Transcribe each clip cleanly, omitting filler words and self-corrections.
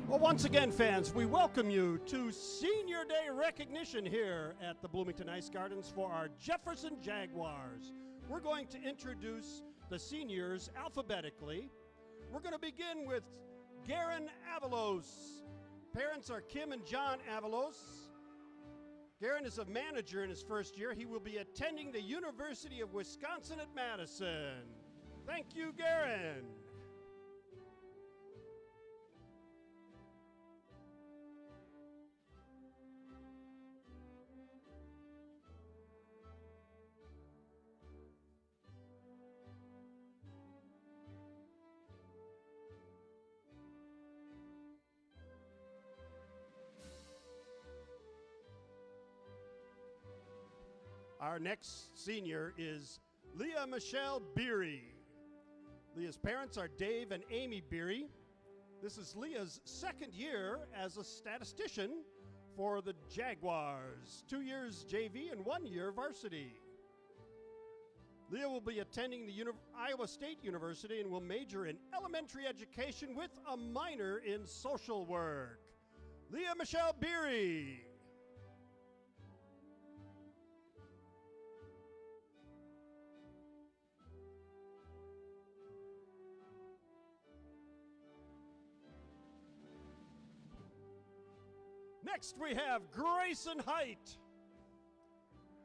Well, once again, fans, we welcome you to Senior Day recognition here at the Bloomington Ice Gardens for our Jefferson Jaguars. We're going to introduce the seniors alphabetically. We're going to begin with Garen Avalos. Parents are Kim and John Avalos. Garen is a manager in his first year. He will be attending the University of Wisconsin at Madison. Thank you, Garen. Our next senior is Leah Michelle Beery. Leah's parents are Dave and Amy Beery. This is Leah's second year as a statistician for the Jaguars. 2 years JV and 1 year varsity. Leah will be attending the Iowa State University and will major in elementary education with a minor in social work. Leah Michelle Beery. Next, we have Grayson Height.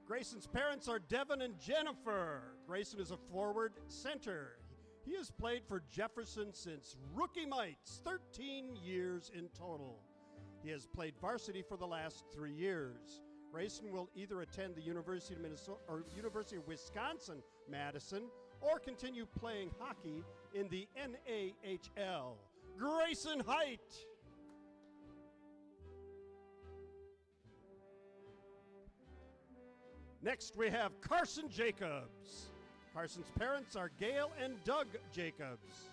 Grayson's parents are Devin and Jennifer. Grayson is a forward center. He has played for Jefferson since rookie mites, 13 years in total. He has played varsity for the last 3 years. Grayson will either attend the University of Minnesota or University of Wisconsin-Madison or continue playing hockey in the NAHL. Grayson Height. Next, we have Carson Jacobs. Carson's parents are Gail and Doug Jacobs.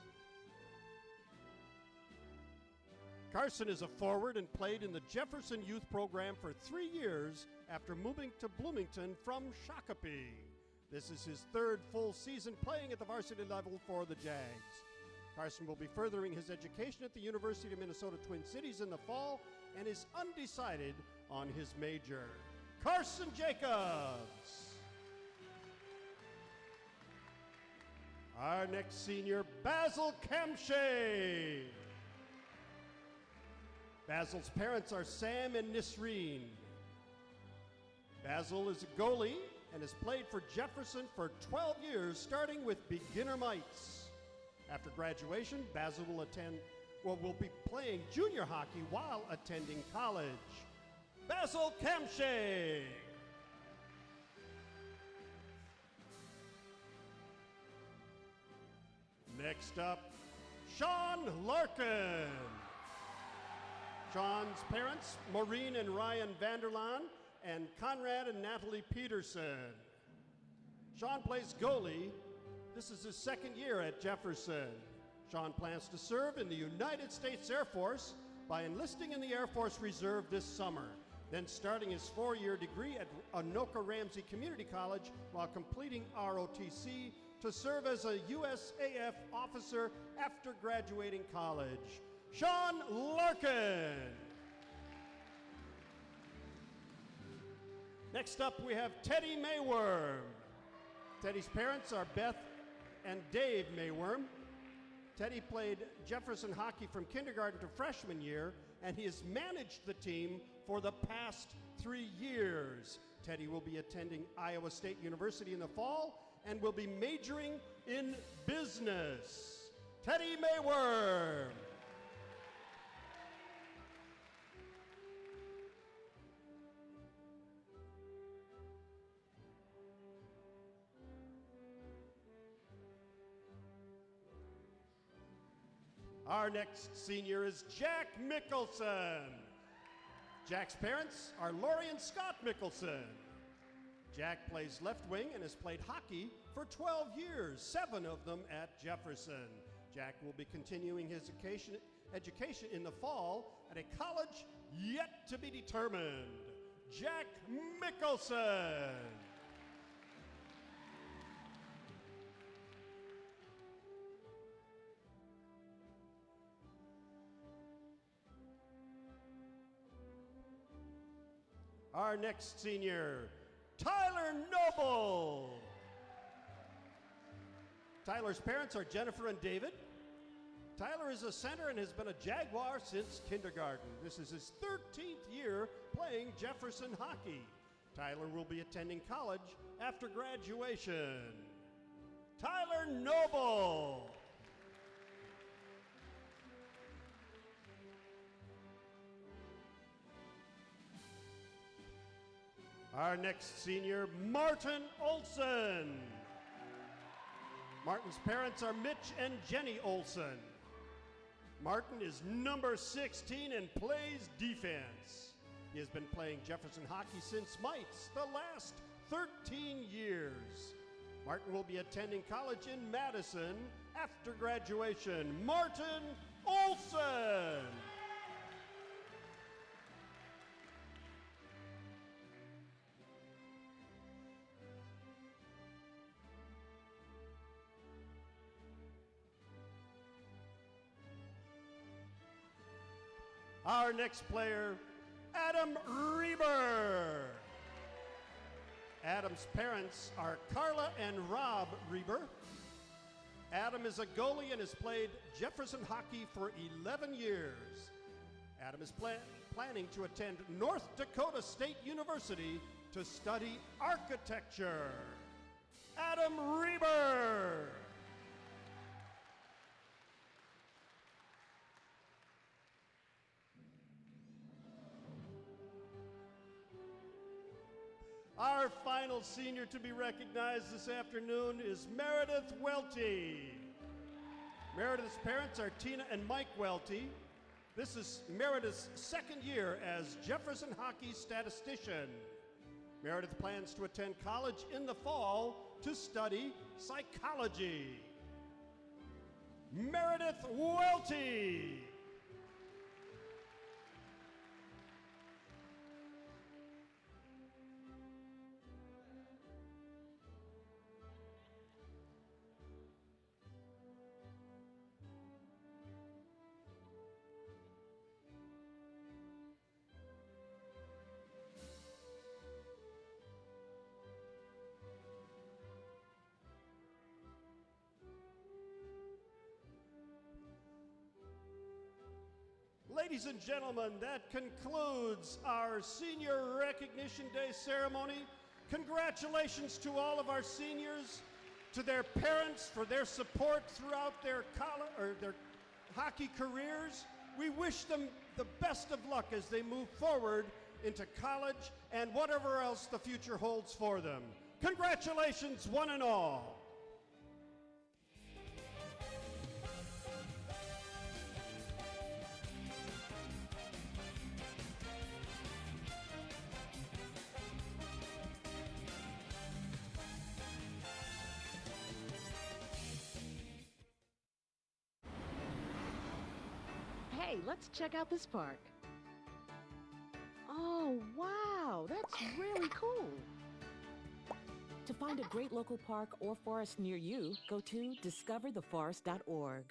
Carson is a forward and played in the Jefferson Youth Program for 3 years after moving to Bloomington from Shakopee. This is his third full season playing at the varsity level for the Jags. Carson will be furthering his education at the University of Minnesota Twin Cities in the fall and is undecided on his major. Carson Jacobs. Our next senior, Basil Kamshay. Basil's parents are Sam and Nisreen. Basil is a goalie and has played for Jefferson for 12 years, starting with beginner mites. After graduation, Basil will be playing junior hockey while attending college. Basil Kamshay. Next up, Sean Larkin. Sean's parents, Maureen and Ryan Vanderlaan, and Conrad and Natalie Peterson. Sean plays goalie. This is his second year at Jefferson. Sean plans to serve in the United States Air Force by enlisting in the Air Force Reserve this summer, then starting his 4-year degree at Anoka Ramsey Community College while completing ROTC to serve as a USAF officer after graduating college. Sean Larkin. Next up, we have Teddy Mayworm. Teddy's parents are Beth and Dave Mayworm. Teddy played Jefferson hockey from kindergarten to freshman year, and he has managed the team for the past 3 years. Teddy will be attending Iowa State University in the fall and will be majoring in business. Teddy Mayworm. Our next senior is Jack Mickelson. Jack's parents are Lori and Scott Mickelson. Jack plays left wing and has played hockey for 12 years, 7 of them at Jefferson. Jack will be continuing his education in the fall at a college yet to be determined. Jack Mickelson. Our next senior, Tyler Noble. Tyler's parents are Jennifer and David. Tyler is a center and has been a Jaguar since kindergarten. This is his 13th year playing Jefferson hockey. Tyler will be attending college after graduation. Tyler Noble. Our next senior, Martin Olson. Martin's parents are Mitch and Jenny Olson. Martin is number 16 and plays defense. He has been playing Jefferson hockey since Mites, the last 13 years. Martin will be attending college in Madison after graduation. Martin Olson. Our next player, Adam Reber. Adam's parents are Carla and Rob Reber. Adam is a goalie and has played Jefferson hockey for 11 years. Adam is planning to attend North Dakota State University to study architecture. Adam Reber. Our final senior to be recognized this afternoon is Meredith Welty. Meredith's parents are Tina and Mike Welty. This is Meredith's second year as Jefferson hockey statistician. Meredith plans to attend college in the fall to study psychology. Meredith Welty. Ladies and gentlemen, that concludes our Senior Recognition Day ceremony. Congratulations to all of our seniors, to their parents for their support throughout their hockey careers. We wish them the best of luck as they move forward into college and whatever else the future holds for them. Congratulations, one and all. Hey, let's check out this park. Oh, wow, that's really cool. To find a great local park or forest near you, go to discovertheforest.org.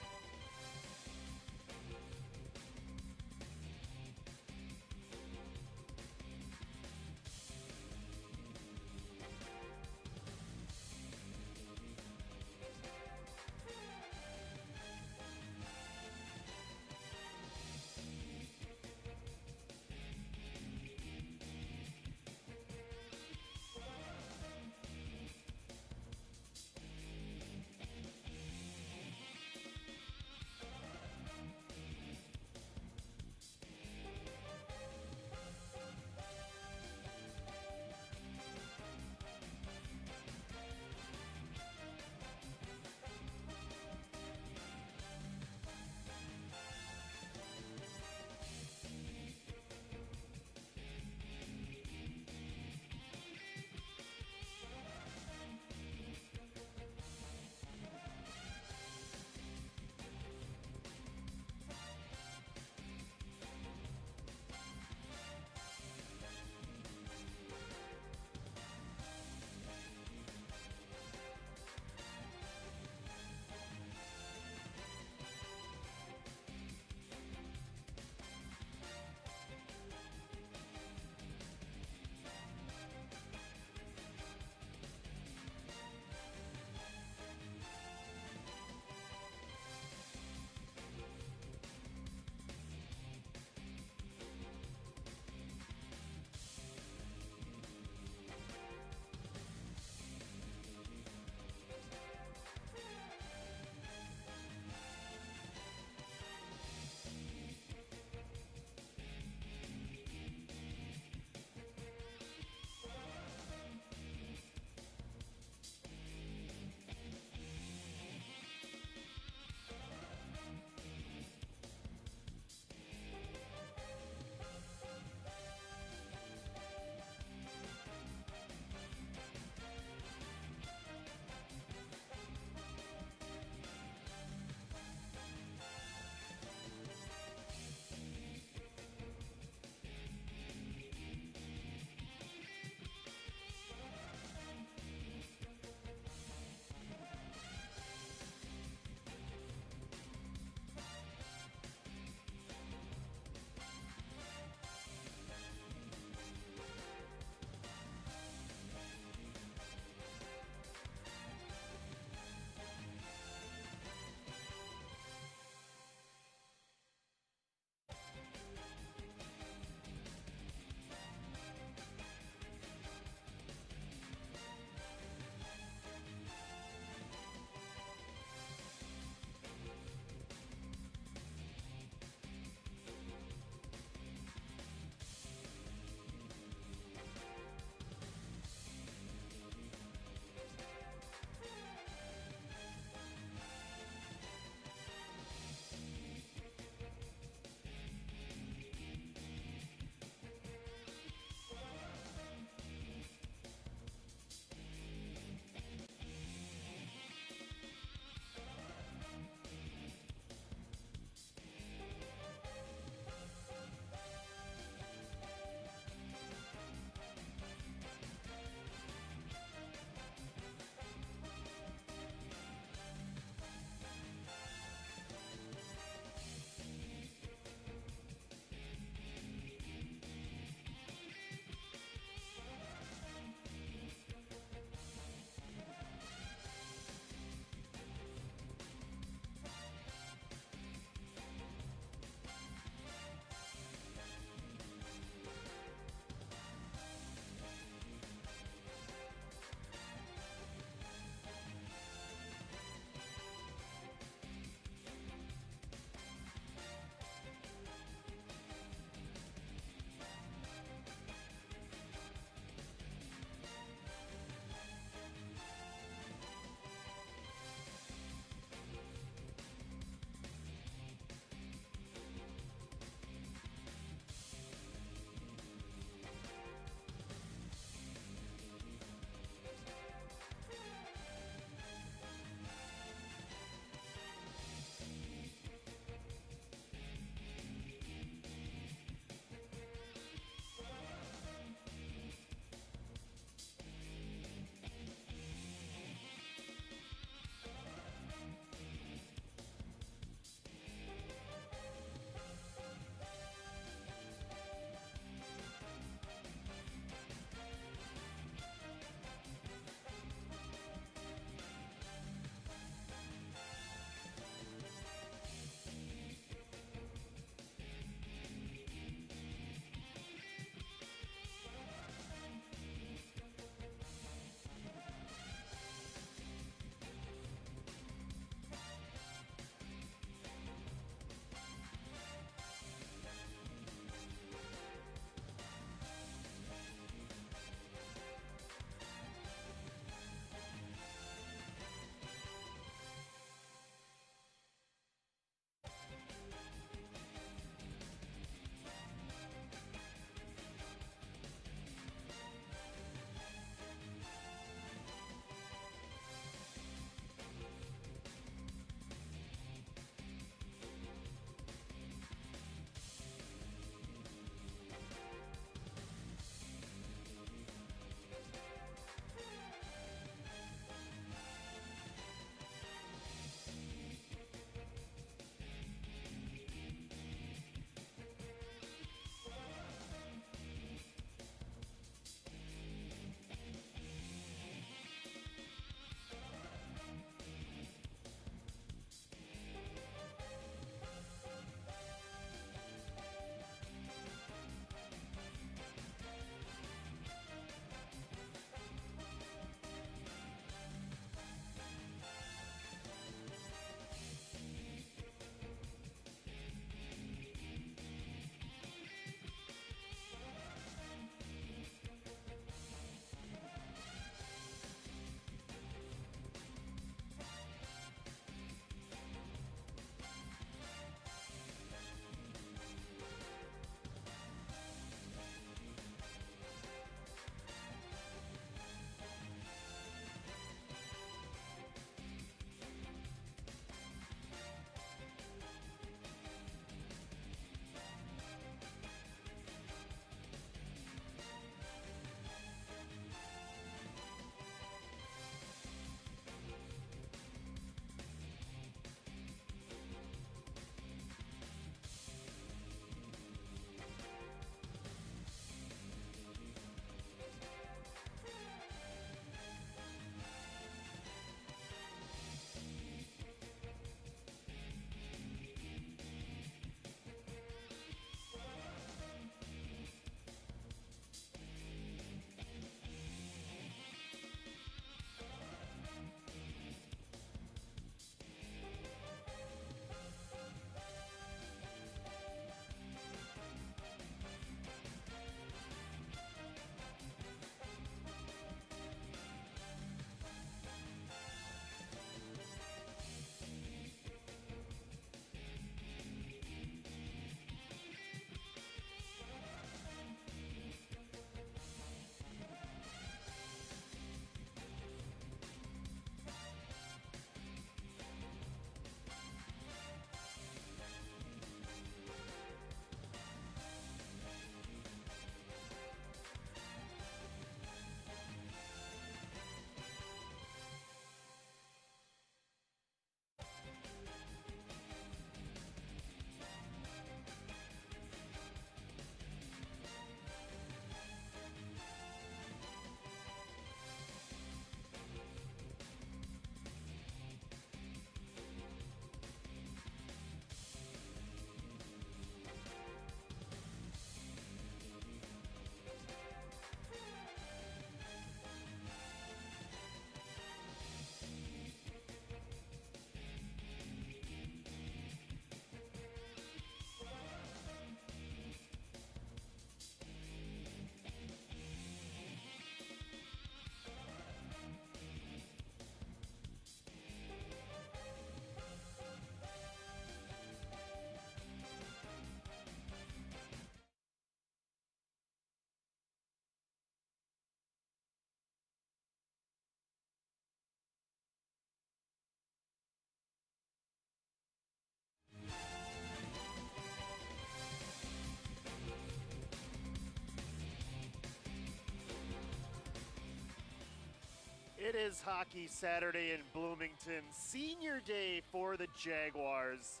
It is Hockey Saturday in Bloomington, senior day for the Jaguars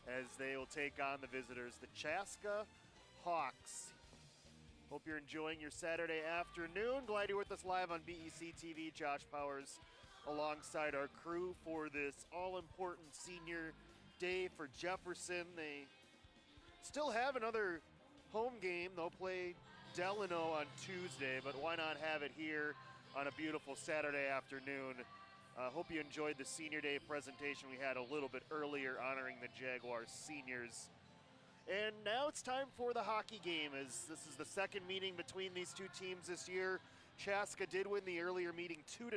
as they will take on the visitors, the Chaska Hawks. Hope you're enjoying your Saturday afternoon. Glad you're with us live on BEC-TV. Josh Powers alongside our crew for this all-important senior day for Jefferson. They still have another home game. They'll play Delano on Tuesday, but why not have it here on a beautiful Saturday afternoon. Hope you enjoyed the Senior Day presentation we had a little bit earlier honoring the Jaguars seniors. And now it's time for the hockey game, as this is the second meeting between these two teams this year. Chaska did win the earlier meeting 2-0.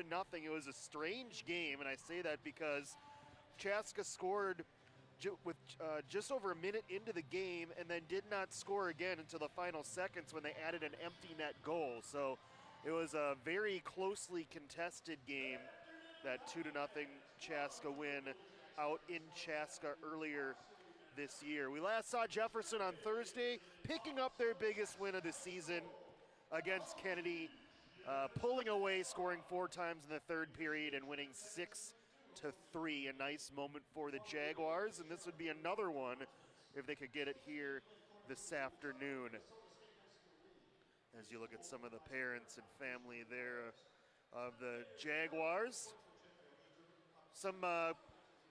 It was a strange game, and I say that because Chaska scored with just over a minute into the game and then did not score again until the final seconds when they added an empty net goal. So it was a very closely contested game, that 2-0 Chaska win out in Chaska earlier this year. We last saw Jefferson on Thursday picking up their biggest win of the season against Kennedy, pulling away, scoring 4 times in the third period and winning 6-3. A nice moment for the Jaguars, and this would be another one if they could get it here this afternoon. As you look at some of the parents and family there of the Jaguars.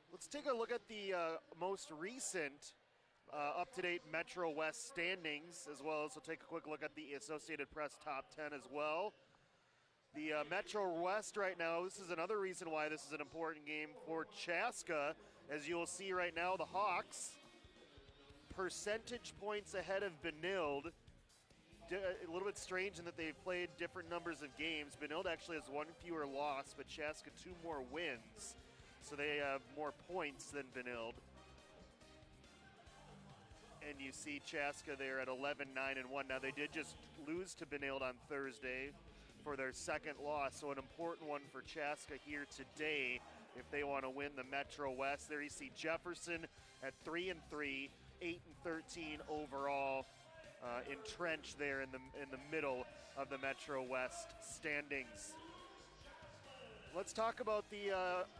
Let's take a look at the most recent up-to-date Metro West standings, as well as we'll take a quick look at the Associated Press top 10 as well. The Metro West right now, this is another reason why this is an important game for Chaska. As you'll see right now, the Hawks, percentage points ahead of Benilde. A little bit strange in that they've played different numbers of games. Benilde actually has 1 fewer loss, but Chaska 2 more wins. So they have more points than Benilde. And you see Chaska there at 11-9-1. Now they did just lose to Benilde on Thursday for their second loss, so an important one for Chaska here today if they want to win the Metro West. There you see Jefferson at 3-3, 8-13 overall. Entrenched there in the middle of the Metro West standings. Let's talk about the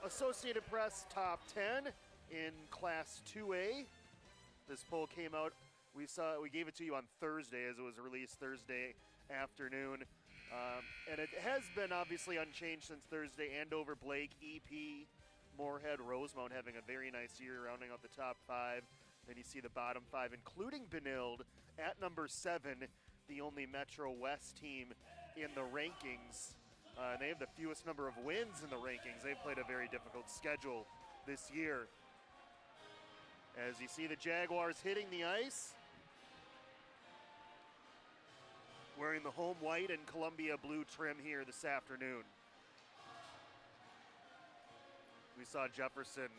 Associated Press top 10 in Class 2A. This poll came out. We gave it to you on Thursday as it was released Thursday afternoon. And it has been obviously unchanged since Thursday. Andover, Blake, EP, Moorhead, Rosemount having a very nice year, rounding out the top 5. Then you see the bottom 5, including Benilde at number 7, the only Metro West team in the rankings. They have the fewest number of wins in the rankings. They've played a very difficult schedule this year. As you see the Jaguars hitting the ice, wearing the home white and Columbia blue trim here this afternoon. We saw Jefferson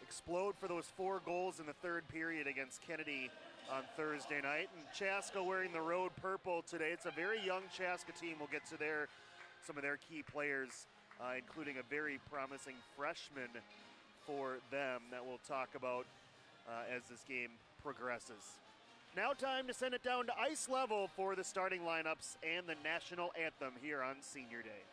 explode for those 4 goals in the third period against Kennedy on Thursday night. And Chaska wearing the road purple today. It's a very young Chaska team. We'll get to some of their key players, including a very promising freshman for them that we'll talk about as this game progresses. Now time to send it down to ice level for the starting lineups and the national anthem here on Senior Day.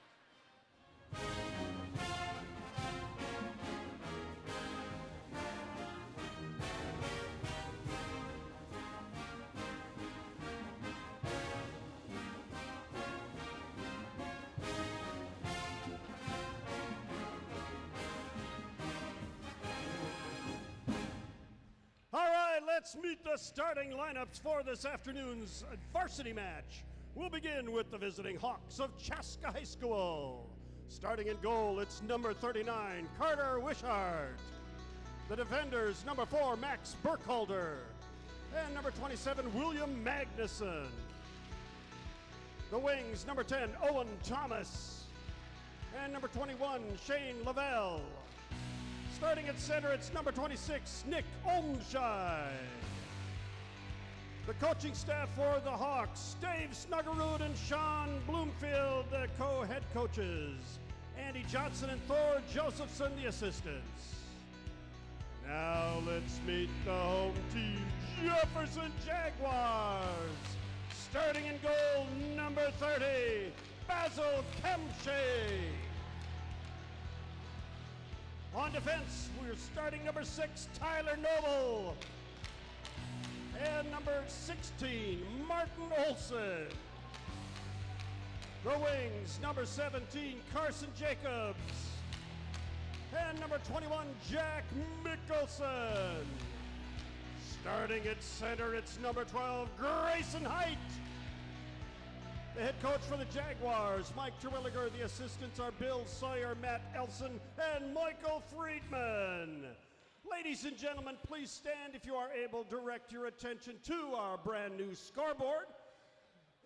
All right, let's meet the starting lineups for this afternoon's varsity match. We'll begin with the visiting Hawks of Chaska High School. Starting in goal, it's number 39, Carter Wishart. The defenders, number 4, Max Burkholder. And number 27, William Magnuson. The wings, number 10, Owen Thomas. And number 21, Shane Lavelle. Starting at center, it's number 26, Nick Omshai. The coaching staff for the Hawks, Dave Snuggerud and Sean Bloomfield, the co-head coaches. Andy Johnson and Thor Josephson, the assistants. Now let's meet the home team, Jefferson Jaguars. Starting in goal, number 30, Basil Kemshay. On defense, we're starting number 6, Tyler Noble. And number 16, Martin Olson. The wings, number 17, Carson Jacobs. And number 21, Jack Mickelson. Starting at center, it's number 12, Grayson Height. The head coach for the Jaguars, Mike Terwilliger. The assistants are Bill Sawyer, Matt Elson, and Michael Friedman. Ladies and gentlemen, please stand if you are able. Direct your attention to our brand new scoreboard.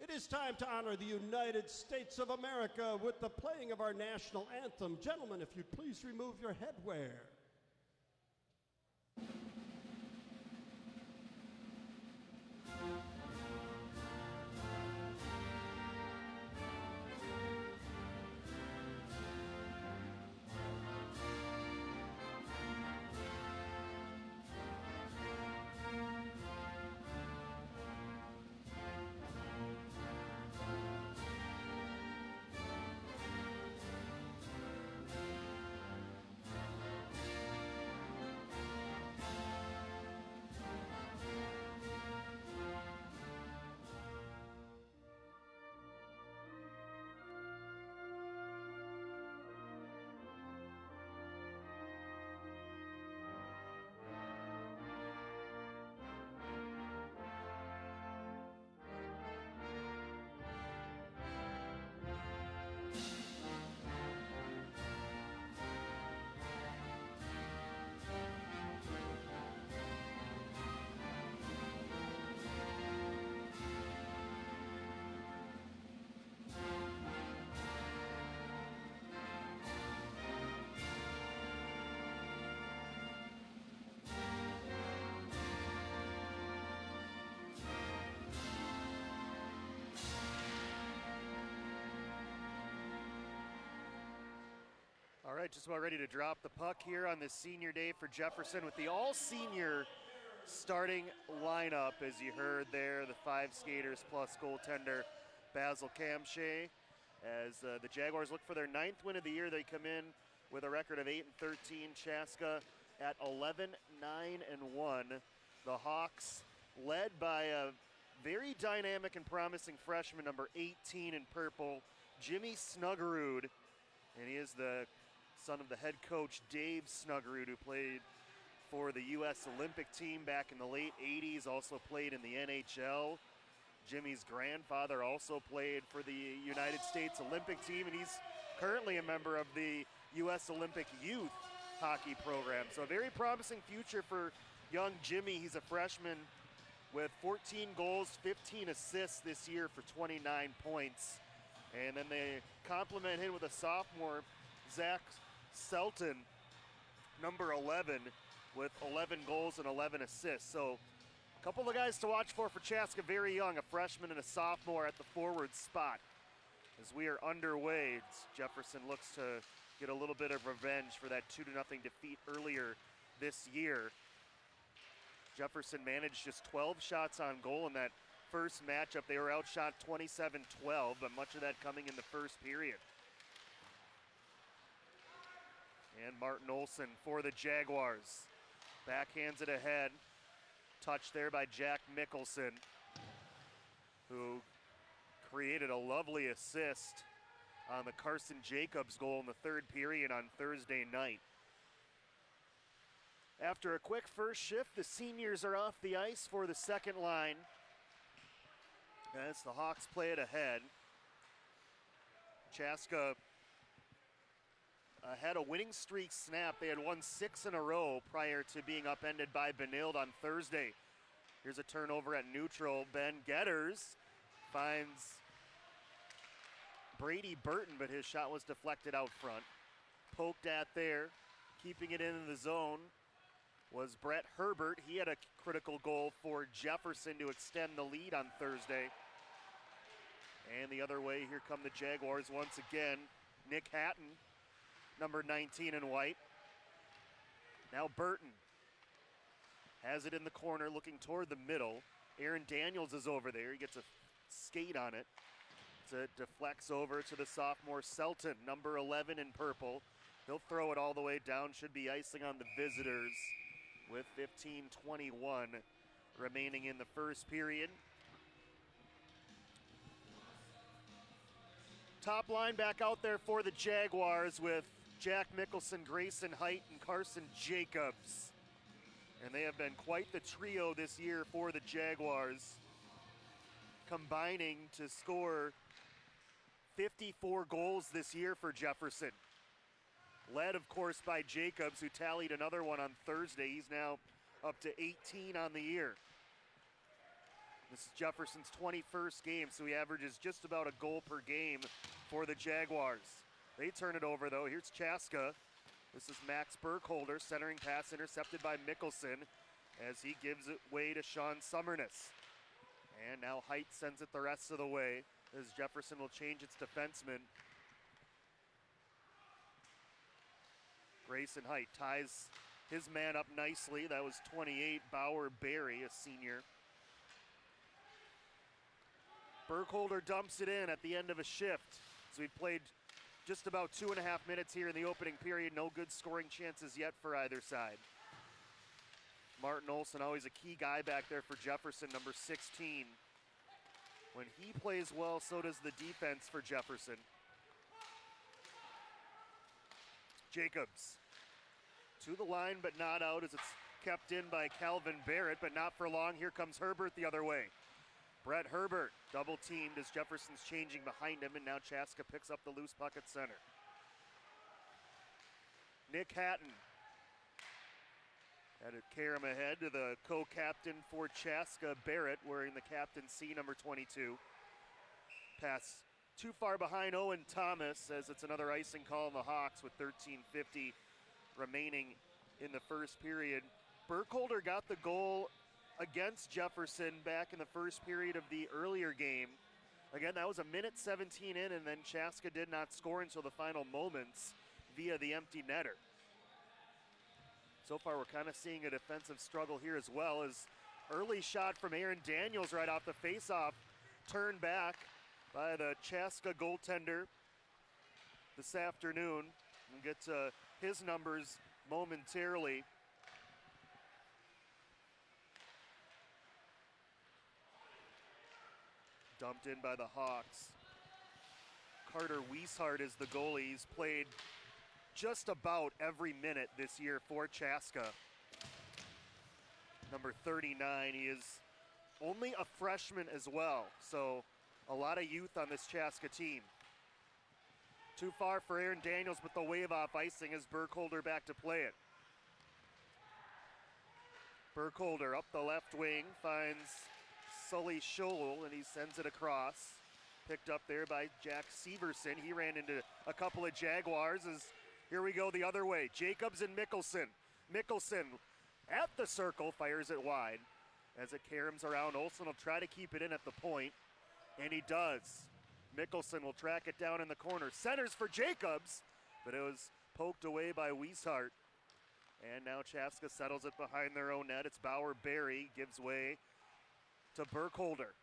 It is time to honor the United States of America with the playing of our national anthem. Gentlemen, if you'd please remove your headwear. All right, just about ready to drop the puck here on this senior day for Jefferson with the all-senior starting lineup, as you heard there, the 5 skaters plus goaltender Basil Kemshay. As the Jaguars look for their 9th win of the year, they come in with a record of 8-13. Chaska at 11-9-1. The Hawks led by a very dynamic and promising freshman, number 18 in purple, Jimmy Snuggerud, and he is the son of the head coach, Dave Snuggerud, who played for the U.S. Olympic team back in the late 80s, also played in the NHL. Jimmy's grandfather also played for the United States Olympic team, and he's currently a member of the U.S. Olympic youth hockey program. So a very promising future for young Jimmy. He's a freshman with 14 goals, 15 assists this year for 29 points. And then they complement him with a sophomore, Zach Selton, number 11, with 11 goals and 11 assists. So a couple of guys to watch for Chaska, very young, a freshman and a sophomore at the forward spot. As we are underway, Jefferson looks to get a little bit of revenge for that 2-0 defeat earlier this year. Jefferson managed just 12 shots on goal in that first matchup. They were outshot 27-12, but much of that coming in the first period. And Martin Olson for the Jaguars. Backhands it ahead. Touch there by Jack Mickelson, who created a lovely assist on the Carson Jacobs goal in the third period on Thursday night. After a quick first shift, the seniors are off the ice for the second line as the Hawks play it ahead. Chaska had a winning streak snap. They had won 6 in a row prior to being upended by Benilde on Thursday. Here's a turnover at neutral. Ben Getters finds Brady Burton, but his shot was deflected out front. Poked at there, keeping it in the zone, was Brett Herbert. He had a critical goal for Jefferson to extend the lead on Thursday. And the other way, here come the Jaguars once again. Nick Hatton, number 19 in white. Now Burton has it in the corner, looking toward the middle. Aaron Daniels is over there. He gets a skate on it. As it deflects over to the sophomore Selton, number 11 in purple. He'll throw it all the way down, should be icing on the visitors with 15:21 remaining in the first period. Top line back out there for the Jaguars with Jack Mickelson, Grayson Height, and Carson Jacobs. And they have been quite the trio this year for the Jaguars, combining to score 54 goals this year for Jefferson. Led, of course, by Jacobs, who tallied another one on Thursday. He's now up to 18 on the year. This is Jefferson's 21st game, so he averages just about a goal per game for the Jaguars. They turn it over, though. Here's Chaska. This is Max Burkholder, centering pass intercepted by Mickelson as he gives it way to Sean Summerness. And now Height sends it the rest of the way as Jefferson will change its defenseman. Grayson Height ties his man up nicely. That was 28, Bauer Berry, a senior. Burkholder dumps it in at the end of a shift. So we played just about 2.5 minutes here in the opening period. No good scoring chances yet for either side. Martin Olson, always a key guy back there for Jefferson, number 16. When he plays well, so does the defense for Jefferson. Jacobs to the line, but not out as it's kept in by Calvin Barrett, but not for long. Here comes Herbert the other way. Brett Herbert double teamed as Jefferson's changing behind him, and now Chaska picks up the loose puck at center. Nick Hatton had it carry him ahead to the co-captain for Chaska, Barrett, wearing the captaincy, number 22. Pass too far behind Owen Thomas as it's another icing call on the Hawks with 13:50 remaining in the first period. Burkholder got the goal against Jefferson back in the first period of the earlier game. Again, that was a minute 17 in, and then Chaska did not score until the final moments via the empty netter. So far, we're kind of seeing a defensive struggle here as well, as early shot from Aaron Daniels right off the faceoff, turned back by the Chaska goaltender this afternoon. We'll get to his numbers momentarily. Dumped in by the Hawks. Carter Wieshart is the goalie. He's played just about every minute this year for Chaska. Number 39, he is only a freshman as well, so a lot of youth on this Chaska team. Too far for Aaron Daniels, but the wave off icing as Burkholder back to play it. Burkholder up the left wing, finds Sully Scholl, and he sends it across. Picked up there by Jack Severson. He ran into a couple of Jaguars as here we go the other way. Jacobs and Mickelson. Mickelson at the circle, fires it wide. As it caroms around, Olson will try to keep it in at the point, and he does. Mickelson will track it down in the corner. Centers for Jacobs, but it was poked away by Wieshart. And now Chaska settles it behind their own net. It's Bauer Berry, gives way to Burkholder.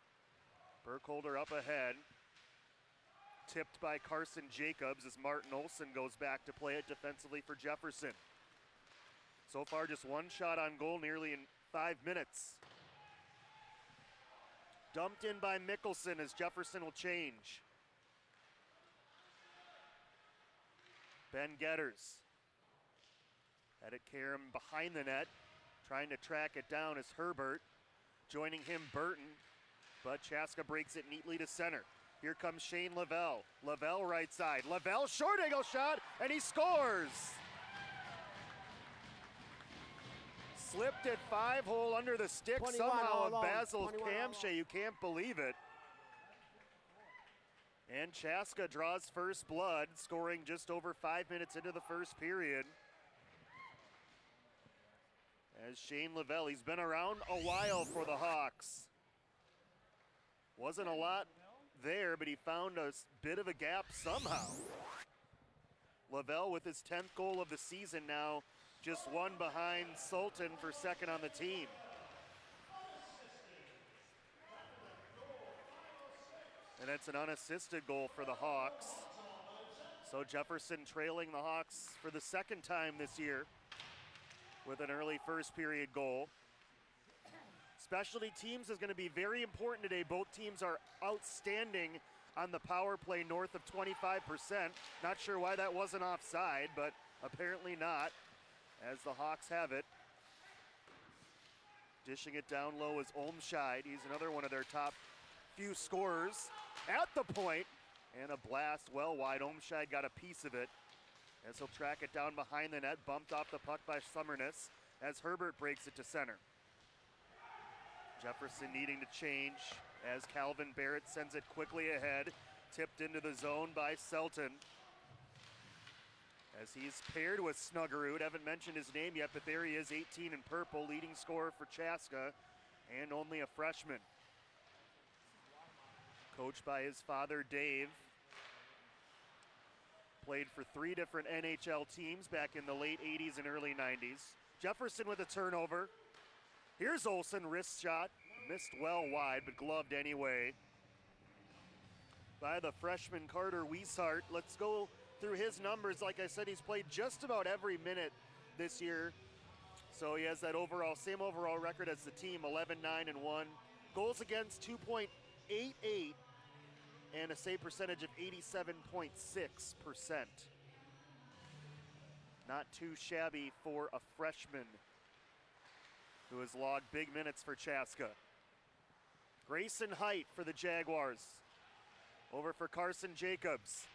Burkholder up ahead. Tipped by Carson Jacobs as Martin Olson goes back to play it defensively for Jefferson. So far, just one shot on goal nearly in 5 minutes. Dumped in by Mickelson as Jefferson will change. Ben Getters. Had it carry him behind the net. Trying to track it down is Herbert. Joining him, Burton. But Chaska breaks it neatly to center. Here comes Shane Lavelle. Lavelle right side. Lavelle short angle shot, and he scores! Slipped at 5-hole under the stick somehow of Basil Kamshay. You can't believe it. And Chaska draws first blood, scoring just over 5 minutes into the first period. As Shane Lavelle, he's been around a while for the Hawks. Wasn't a lot there, but he found a bit of a gap somehow. Lavelle with his 10th goal of the season now, just one behind Sultan for second on the team. And it's an unassisted goal for the Hawks. So Jefferson trailing the Hawks for the second time this year with an early first period goal. Specialty teams is going to be very important today. Both teams are outstanding on the power play, north of 25%. Not sure why that wasn't offside, but apparently not, as the Hawks have it. Dishing it down low is Olmscheid. He's another one of their top few scorers at the point, and a blast well wide. Olmscheid got a piece of it as he'll track it down behind the net, bumped off the puck by Summerness as Herbert breaks it to center. Jefferson needing to change as Calvin Barrett sends it quickly ahead, tipped into the zone by Selton. As he's paired with Snuggerud, haven't mentioned his name yet, but there he is, 18 in purple, leading scorer for Chaska, and only a freshman. Coached by his father, Dave. Played for 3 different NHL teams back in the late 80s and early 90s. Jefferson with a turnover. Here's Olsen, wrist shot, missed well wide, but gloved anyway by the freshman Carter Wieshart. Let's go through his numbers. Like I said, he's played just about every minute this year. So he has that same overall record as the team, 11-9-1. Goals against 2.88 and a save percentage of 87.6%. Not too shabby for a freshman who has logged big minutes for Chaska. Grayson Height for the Jaguars. Over for Carson Jacobs.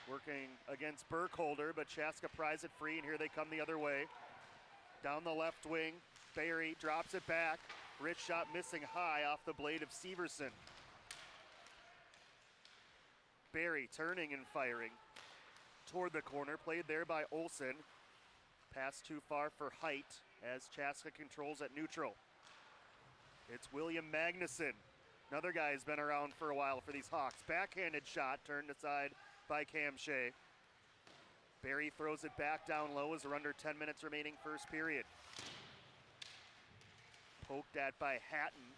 Working against Burkholder, but Chaska pries it free, and here they come the other way. Down the left wing, Barry drops it back. Rich shot missing high off the blade of Severson. Barry turning and firing toward the corner, played there by Olsen. Pass too far for Height as Chaska controls at neutral. It's William Magnuson. Another guy who's been around for a while for these Hawks. Backhanded shot turned aside by Cam Shea. Barry throws it back down low as we're under 10 minutes remaining first period. Poked at by Hatton.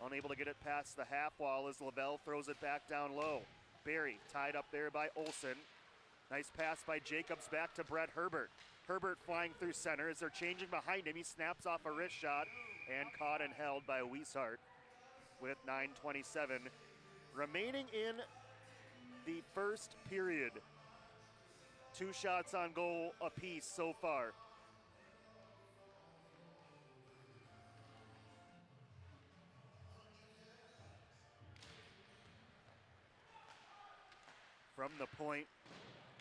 Unable to get it past the half wall as Lavelle throws it back down low. Barry tied up there by Olsen. Nice pass by Jacobs back to Brett Herbert. Herbert flying through center as they're changing behind him. He snaps off a wrist shot and caught and held by Wieshart with 9:27 remaining in the first period. 2 shots on goal apiece so far. From the point,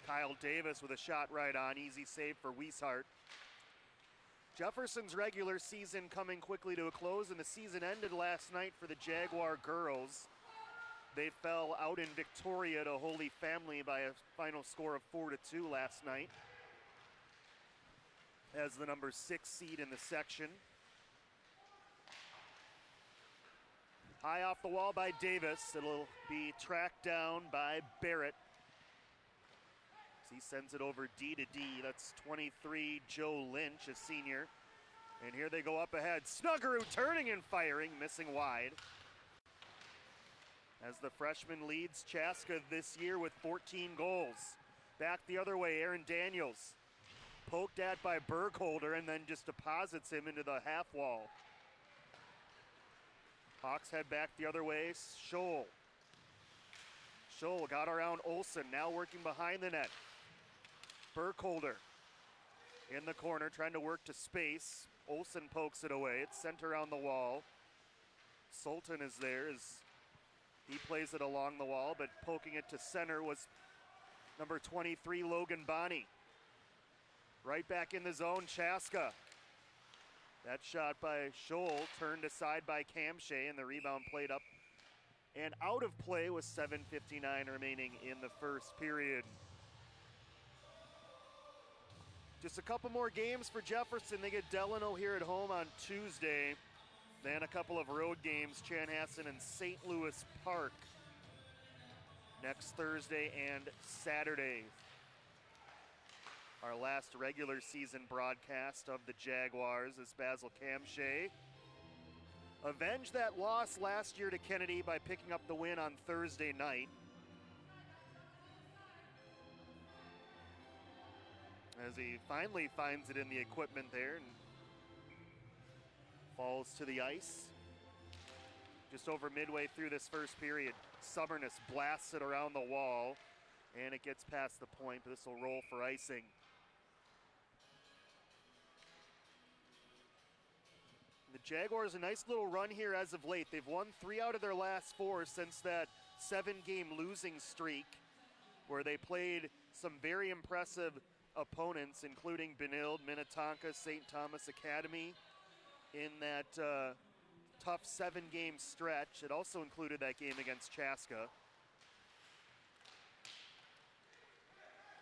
Kyle Davis with a shot right on. Easy save for Wieshart. Jefferson's regular season coming quickly to a close, and the season ended last night for the Jaguar girls. They fell out in Victoria to Holy Family by a final score of 4-2 last night as the number 6 seed in the section. High off the wall by Davis. It'll be tracked down by Barrett. He sends it over D to D. That's 23, Joe Lynch, a senior. And here they go up ahead. Snuggerud turning and firing, missing wide. As the freshman leads Chaska this year with 14 goals. Back the other way, Aaron Daniels. Poked at by Burkholder and then just deposits him into the half wall. Hawks head back the other way, Scholl. Scholl got around Olsen, now working behind the net. Burkholder in the corner, trying to work to space. Olsen pokes it away. It's sent around the wall. Sultan is there as he plays it along the wall, but poking it to center was number 23, Logan Bonney. Right back in the zone, Chaska. That shot by Scholl turned aside by Cam Shea, and the rebound played up and out of play with 7:59 remaining in the first period. Just a couple more games for Jefferson. They get Delano here at home on Tuesday. Then a couple of road games, Chanhassen and St. Louis Park next Thursday and Saturday. Our last regular season broadcast of the Jaguars is Basil Camshay avenged that loss last year to Kennedy by picking up the win on Thursday night. As he finally finds it in the equipment there and falls to the ice. Just over midway through this first period, Summerness blasts it around the wall, and it gets past the point, but this will roll for icing. The Jaguars, a nice little run here as of late. They've won 3 out of their last 4 since that 7-game losing streak, where they played some very impressive opponents, including Benilde, Minnetonka, St. Thomas Academy, in that tough 7-game stretch. It also included that game against Chaska.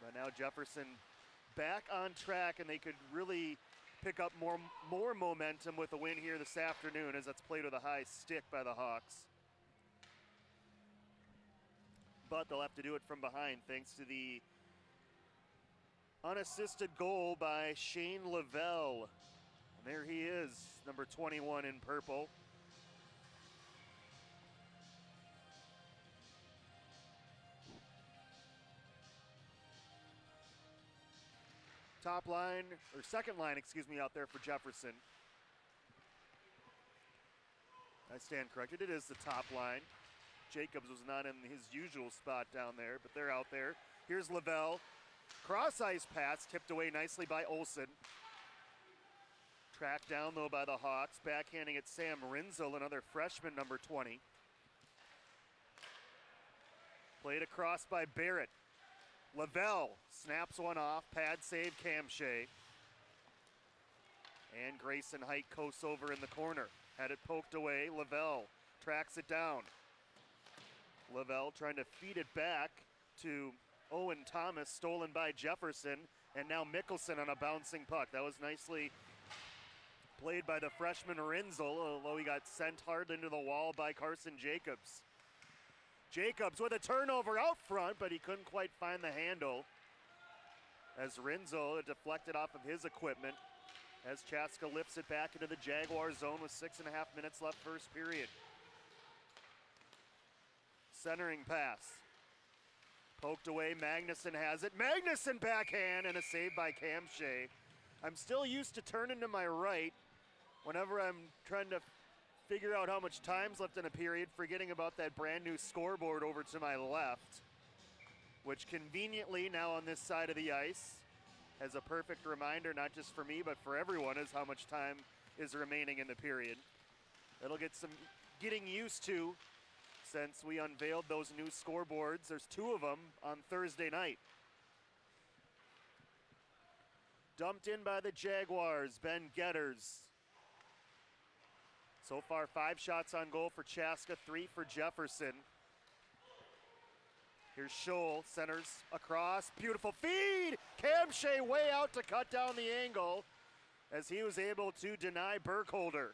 But now Jefferson back on track, and they could really pick up more momentum with a win here this afternoon, as that's played with a high stick by the Hawks. But they'll have to do it from behind thanks to the unassisted goal by Shane Lavelle. And there he is, number 21 in purple. Top line, or second line, excuse me, out there for Jefferson. I stand corrected, it is the top line. Jacobs was not in his usual spot down there, but they're out there. Here's Lavelle. Cross ice pass, tipped away nicely by Olsen. Tracked down though by the Hawks, backhanding at Sam Rinzel, another freshman, number 20. Played across by Barrett. Lavelle snaps one off, pad save Cam Shea. And Grayson Height coasts over in the corner. Had it poked away, Lavelle tracks it down. Lavelle trying to feed it back to Owen Thomas, stolen by Jefferson, and now Mickelson on a bouncing puck. That was nicely played by the freshman Rinzel, although he got sent hard into the wall by Carson Jacobs. Jacobs with a turnover out front, but he couldn't quite find the handle as Rinzel deflected off of his equipment as Chaska lifts it back into the Jaguar zone with 6.5 minutes left first period. Centering pass. Poked away, Magnuson has it. Magnuson backhand and a save by Cam Shea. I'm still used to turning to my right whenever I'm trying to figure out how much time's left in a period, forgetting about that brand new scoreboard over to my left, which conveniently now on this side of the ice has a perfect reminder, not just for me, but for everyone, is how much time is remaining in the period. It'll get some getting used to since we unveiled those new scoreboards. There's 2 of them on Thursday night. Dumped in by the Jaguars, Ben Getters. So far 5 shots on goal for Chaska, 3 for Jefferson. Here's Scholl, centers across, beautiful feed! Cam Shea way out to cut down the angle as he was able to deny Burkholder.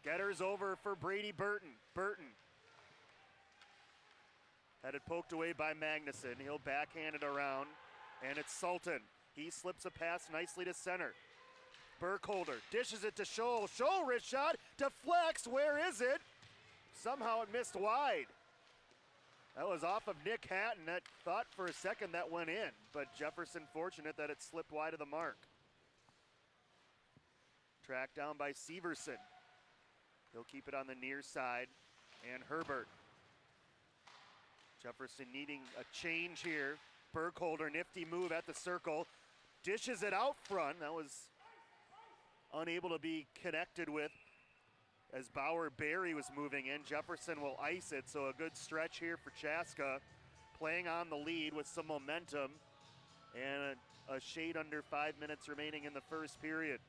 Getters over for Brady Burton. Burton had it poked away by Magnuson. He'll backhand it around, and it's Sultan. He slips a pass nicely to center. Burkholder dishes it to Scholl. Scholl wrist shot, deflects, where is it? Somehow it missed wide. That was off of Nick Hatton. That thought for a second that went in, but Jefferson fortunate that it slipped wide of the mark. Tracked down by Severson. He'll keep it on the near side, and Herbert. Jefferson needing a change here. Burkholder, nifty move at the circle. Dishes it out front. That was unable to be connected with as Bauer Berry was moving in. Jefferson will ice it, so a good stretch here for Chaska, playing on the lead with some momentum, and a shade under 5 minutes remaining in the first period.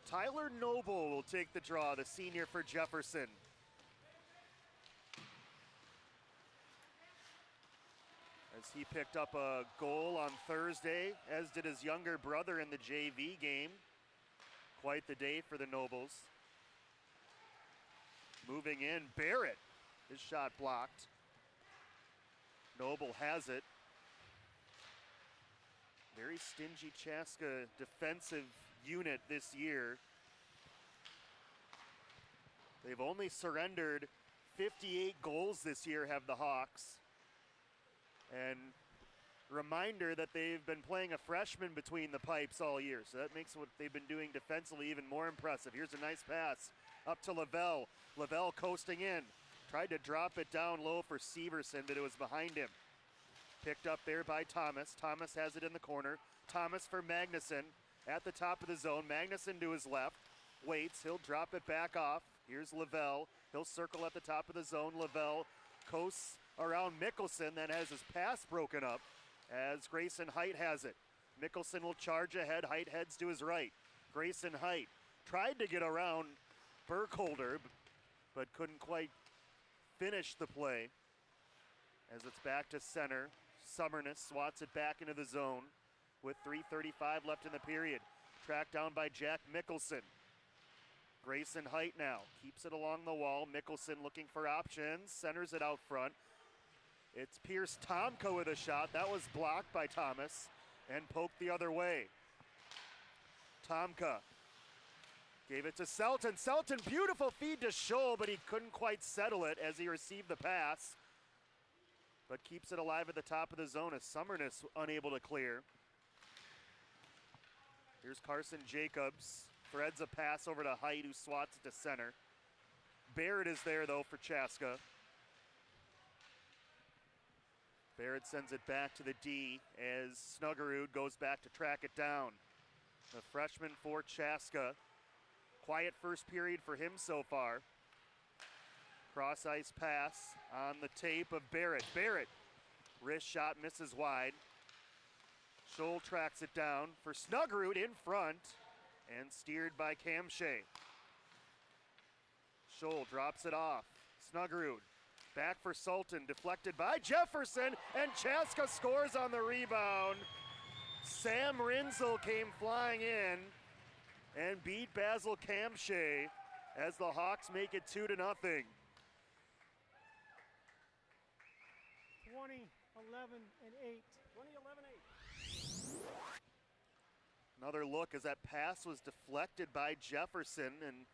Tyler Noble will take the draw, the senior for Jefferson. As he picked up a goal on Thursday, as did his younger brother in the JV game. Quite the day for the Nobles. Moving in, Barrett. His shot blocked. Noble has it. Very stingy Chaska defensive unit this year. They've only surrendered 58 goals this year, have the Hawks. And reminder that they've been playing a freshman between the pipes all year, so that makes what they've been doing defensively even more impressive. Here's a nice pass up to Lavelle. Lavelle coasting in. Tried to drop it down low for Severson, but it was behind him. Picked up there by Thomas. Thomas has it in the corner. Thomas for Magnuson at the top of the zone. Magnuson to his left. Waits. He'll drop it back off. Here's Lavelle. He'll circle at the top of the zone. Lavelle coasts around Mickelson, then has his pass broken up as Grayson Height has it. Mickelson will charge ahead. Height heads to his right. Grayson Height tried to get around Burkholder, but couldn't quite finish the play. As it's back to center, Summerness swats it back into the zone with 3:35 left in the period. Tracked down by Jack Mickelson. Grayson Height now keeps it along the wall. Mickelson looking for options, centers it out front. It's Pierce Tomka with a shot. That was blocked by Thomas and poked the other way. Tomka gave it to Selton. Selton, beautiful feed to Scholl, but he couldn't quite settle it as he received the pass. But keeps it alive at the top of the zone as Summerness unable to clear. Here's Carson Jacobs. Threads a pass over to Height, who swats it to center. Barrett is there, though, for Chaska. Barrett sends it back to the D as Snuggerud goes back to track it down. The freshman for Chaska. Quiet first period for him so far. Cross ice pass on the tape of Barrett. Barrett, wrist shot misses wide. Scholl tracks it down for Snuggerud in front and steered by Cam Shea. Scholl drops it off. Snuggerud back for Sultan, deflected by Jefferson, and Chaska scores on the rebound. Sam Rinzel came flying in and beat Basil Camshay as the Hawks make it 2-0. 20, 11, and 8. 20-11-8. Another look as that pass was deflected by Jefferson, and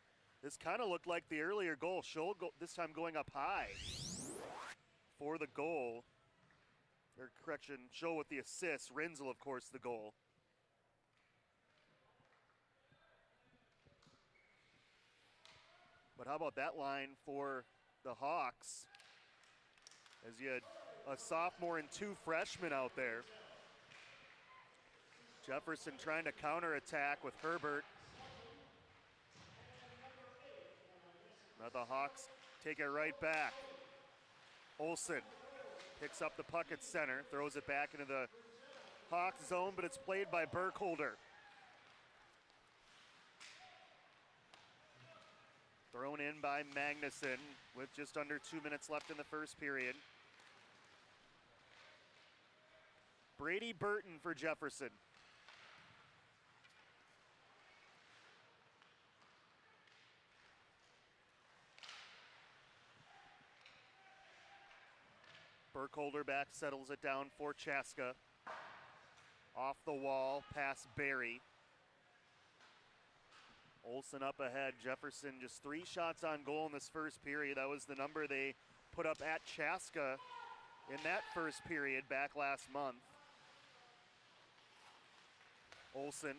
this kind of looked like the earlier goal. Scholl this time going up high for the goal. Or correction, Scholl with the assist. Rinzel, of course, the goal. But how about that line for the Hawks? As you had a sophomore and two freshmen out there. Jefferson trying to counterattack with Herbert. Now the Hawks take it right back. Olsen picks up the puck at center, throws it back into the Hawks zone, but it's played by Burkholder. Thrown in by Magnuson with just under 2 minutes left in the first period. Brady Burton for Jefferson. Burkholder back, settles it down for Chaska. Off the wall, past Barry. Olsen up ahead. Jefferson just 3 shots on goal in this first period. That was the number they put up at Chaska in that first period back last month. Olsen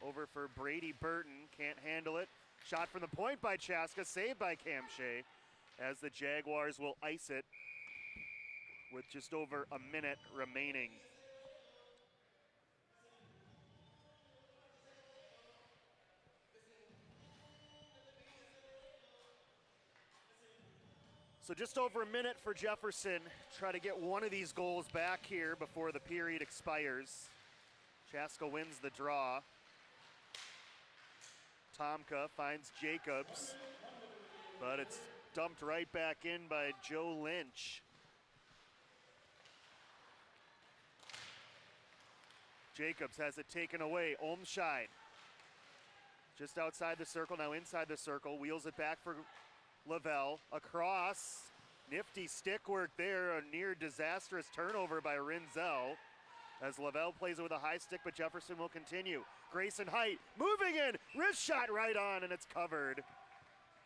over for Brady Burton. Can't handle it. Shot from the point by Chaska, saved by Cam Shea, as the Jaguars will ice it with just over a minute remaining. So just over a minute for Jefferson. Try to get one of these goals back here before the period expires. Chaska wins the draw. Tomka finds Jacobs, but it's dumped right back in by Joe Lynch. Jacobs has it taken away. Olmscheid just outside the circle, now inside the circle. Wheels it back for Lavelle. Across. Nifty stick work there. A near disastrous turnover by Rinzel. As Lavelle plays it with a high stick, but Jefferson will continue. Grayson Height moving in, wrist shot right on, and it's covered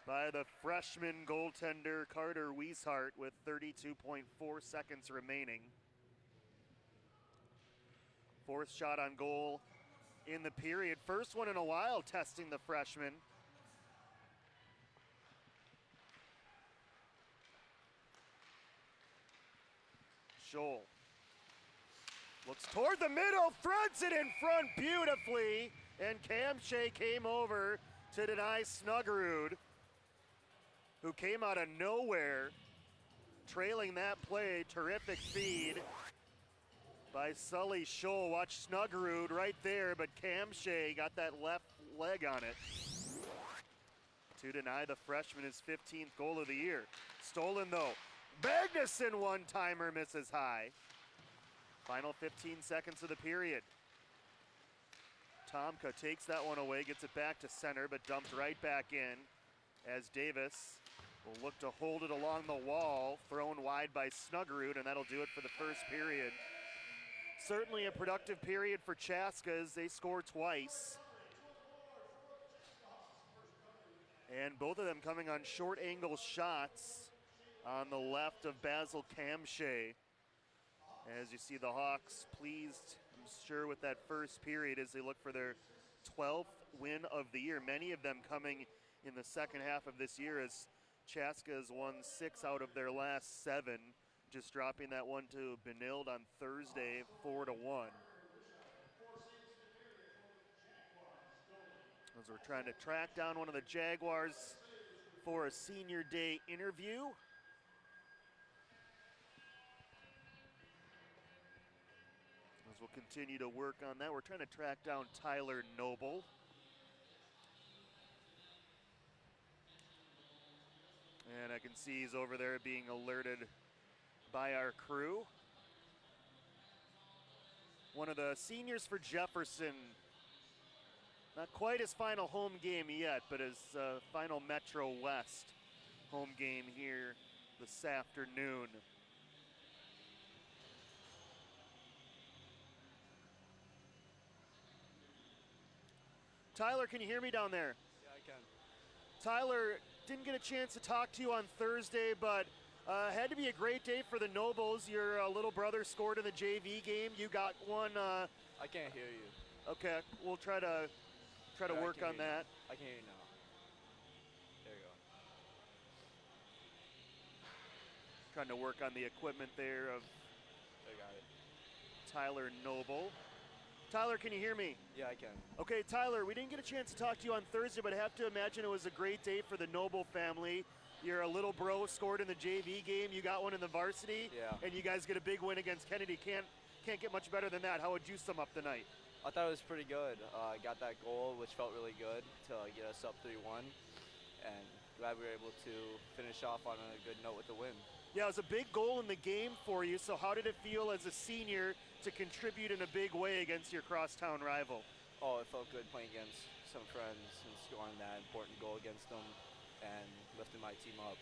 by the freshman goaltender Carter Wieshart with 32.4 seconds remaining. Fourth shot on goal in the period. First one in a while testing the freshman. Scholl looks toward the middle, threads it in front beautifully, and Cam Shea came over to deny Snuggerud, who came out of nowhere, trailing that play. Terrific feed by Sully Scholl. Watch Snuggerud right there, but Cam Shea got that left leg on it to deny the freshman his 15th goal of the year. Stolen though. Magnuson one-timer misses high. Final 15 seconds of the period. Tomka takes that one away, gets it back to center, but dumped right back in as Davis will look to hold it along the wall, thrown wide by Snuggerud, and that'll do it for the first period. Certainly a productive period for Chaska as they score twice. And both of them coming on short angle shots on the left of Basil Camshay. As you see the Hawks pleased, I'm sure, with that first period as they look for their 12th win of the year. Many of them coming in the second half of this year as Chaska has won 6 out of their last 7, just dropping that one to Benilde on Thursday, 4-1. As we're trying to track down one of the Jaguars for a senior day interview. As we'll continue to work on that, we're trying to track down Tyler Noble. And I can see he's over there being alerted by our crew. One of the seniors for Jefferson, not quite his final home game yet, but his final Metro West home game here this afternoon. Tyler, can you hear me down there? Yeah, I can. Tyler, didn't get a chance to talk to you on Thursday, but had to be a great day for the Nobles. Your little brother scored in the JV game. You got one. I can't hear you. Okay, we'll try to work on that. I can hear you now. There you go. Trying to work on the equipment there of I got it. Tyler Noble. Tyler, can you hear me? Yeah, I can. Okay, Tyler, we didn't get a chance to talk to you on Thursday, but I have to imagine it was a great day for the Noble family. Your little bro scored in the JV game. You got one in the varsity. Yeah. And you guys get a big win against Kennedy. Can't get much better than that. How would you sum up the night? I thought it was pretty good. I got that goal, which felt really good to get us up 3-1. And glad we were able to finish off on a good note with the win. Yeah, it was a big goal in the game for you. So how did it feel as a senior to contribute in a big way against your crosstown rival? Oh, it felt good playing against some friends and scoring that important goal against them and lifting my team up.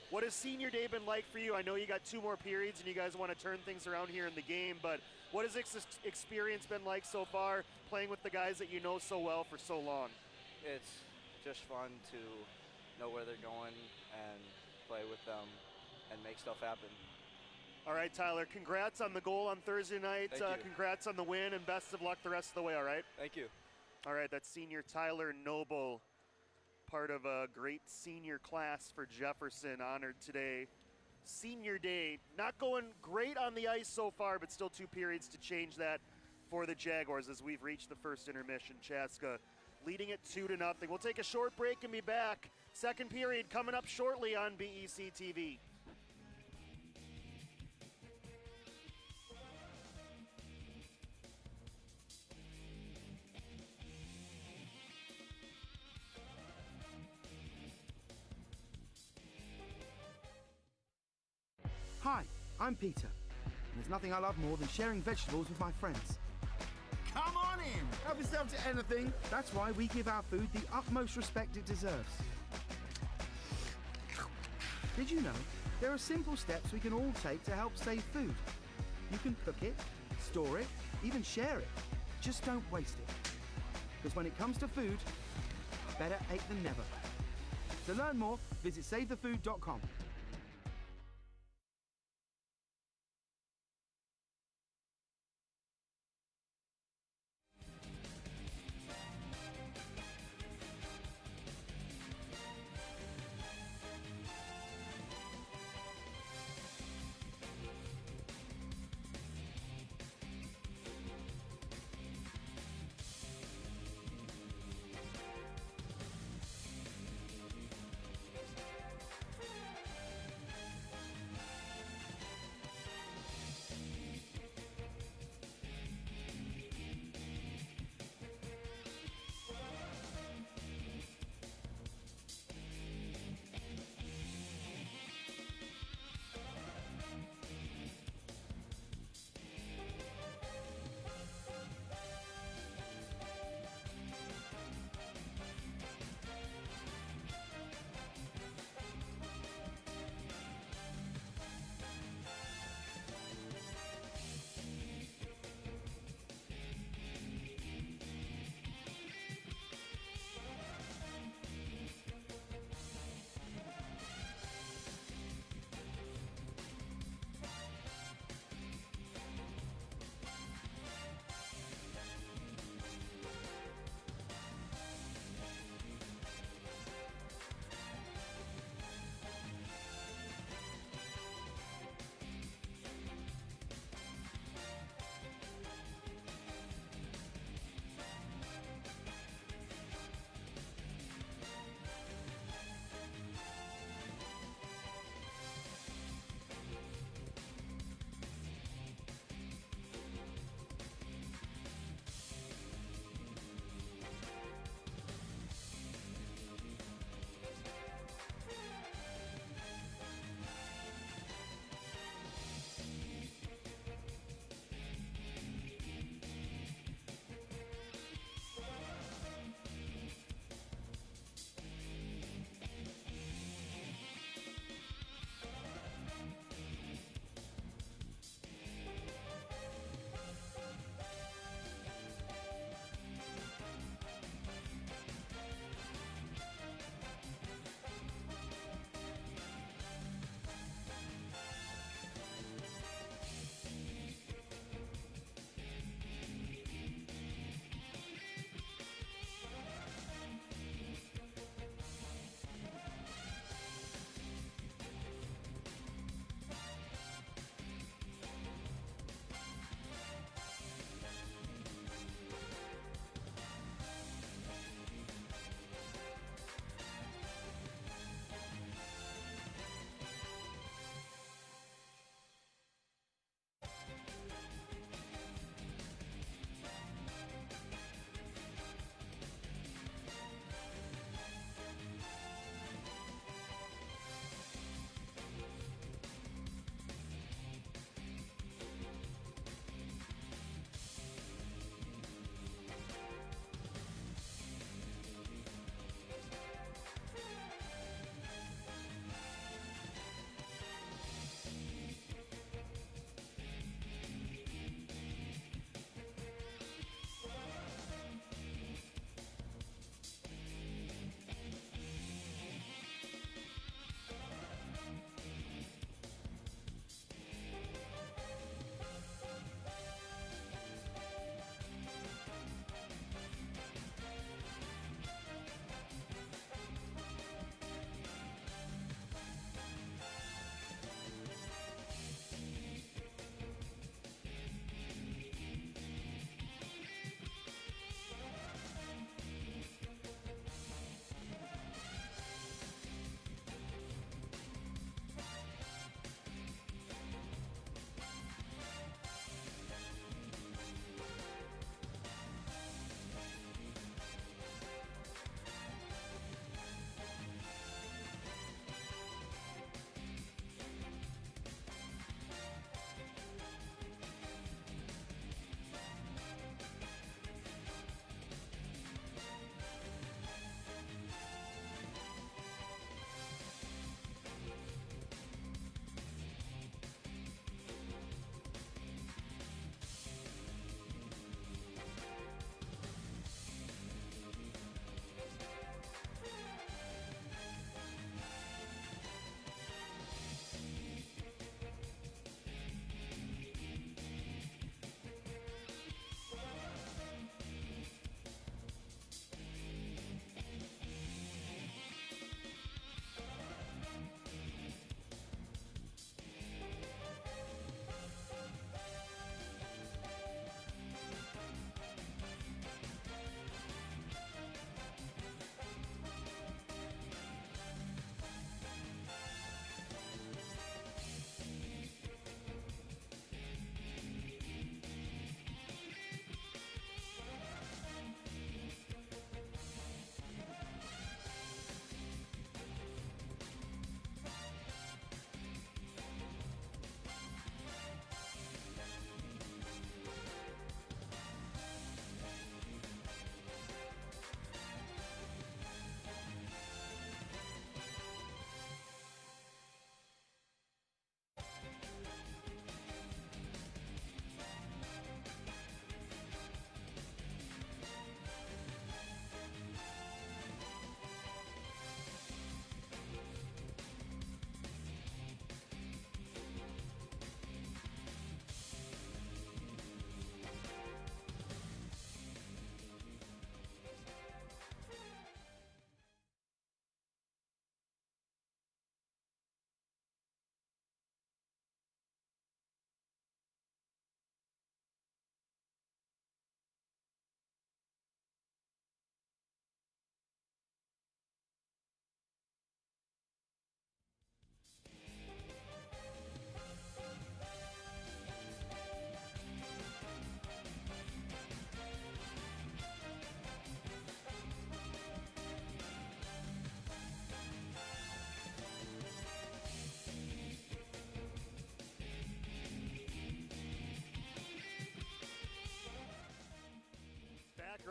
What has senior day been like for you? I know you got 2 more periods and you guys want to turn things around here in the game, but what has this experience been like so far, playing with the guys that you know so well for so long? It's just fun to know where they're going and play with them and make stuff happen. All right, Tyler, congrats on the goal on Thursday night. Thank you. Congrats on the win, and best of luck the rest of the way, all right? Thank you. All right, that's senior Tyler Noble, part of a great senior class for Jefferson, honored today. Senior day, not going great on the ice so far, but still 2 periods to change that for the Jaguars as we've reached the first intermission. Chaska leading it 2-0. We'll take a short break and be back. Second period coming up shortly on BEC-TV. Hi, I'm Peter, and there's nothing I love more than sharing vegetables with my friends. Come on in! Help yourself to anything. That's why we give our food the utmost respect it deserves. Did you know there are simple steps we can all take to help save food? You can cook it, store it, even share it. Just don't waste it. Because when it comes to food, better ate than never. To learn more, visit SaveTheFood.com.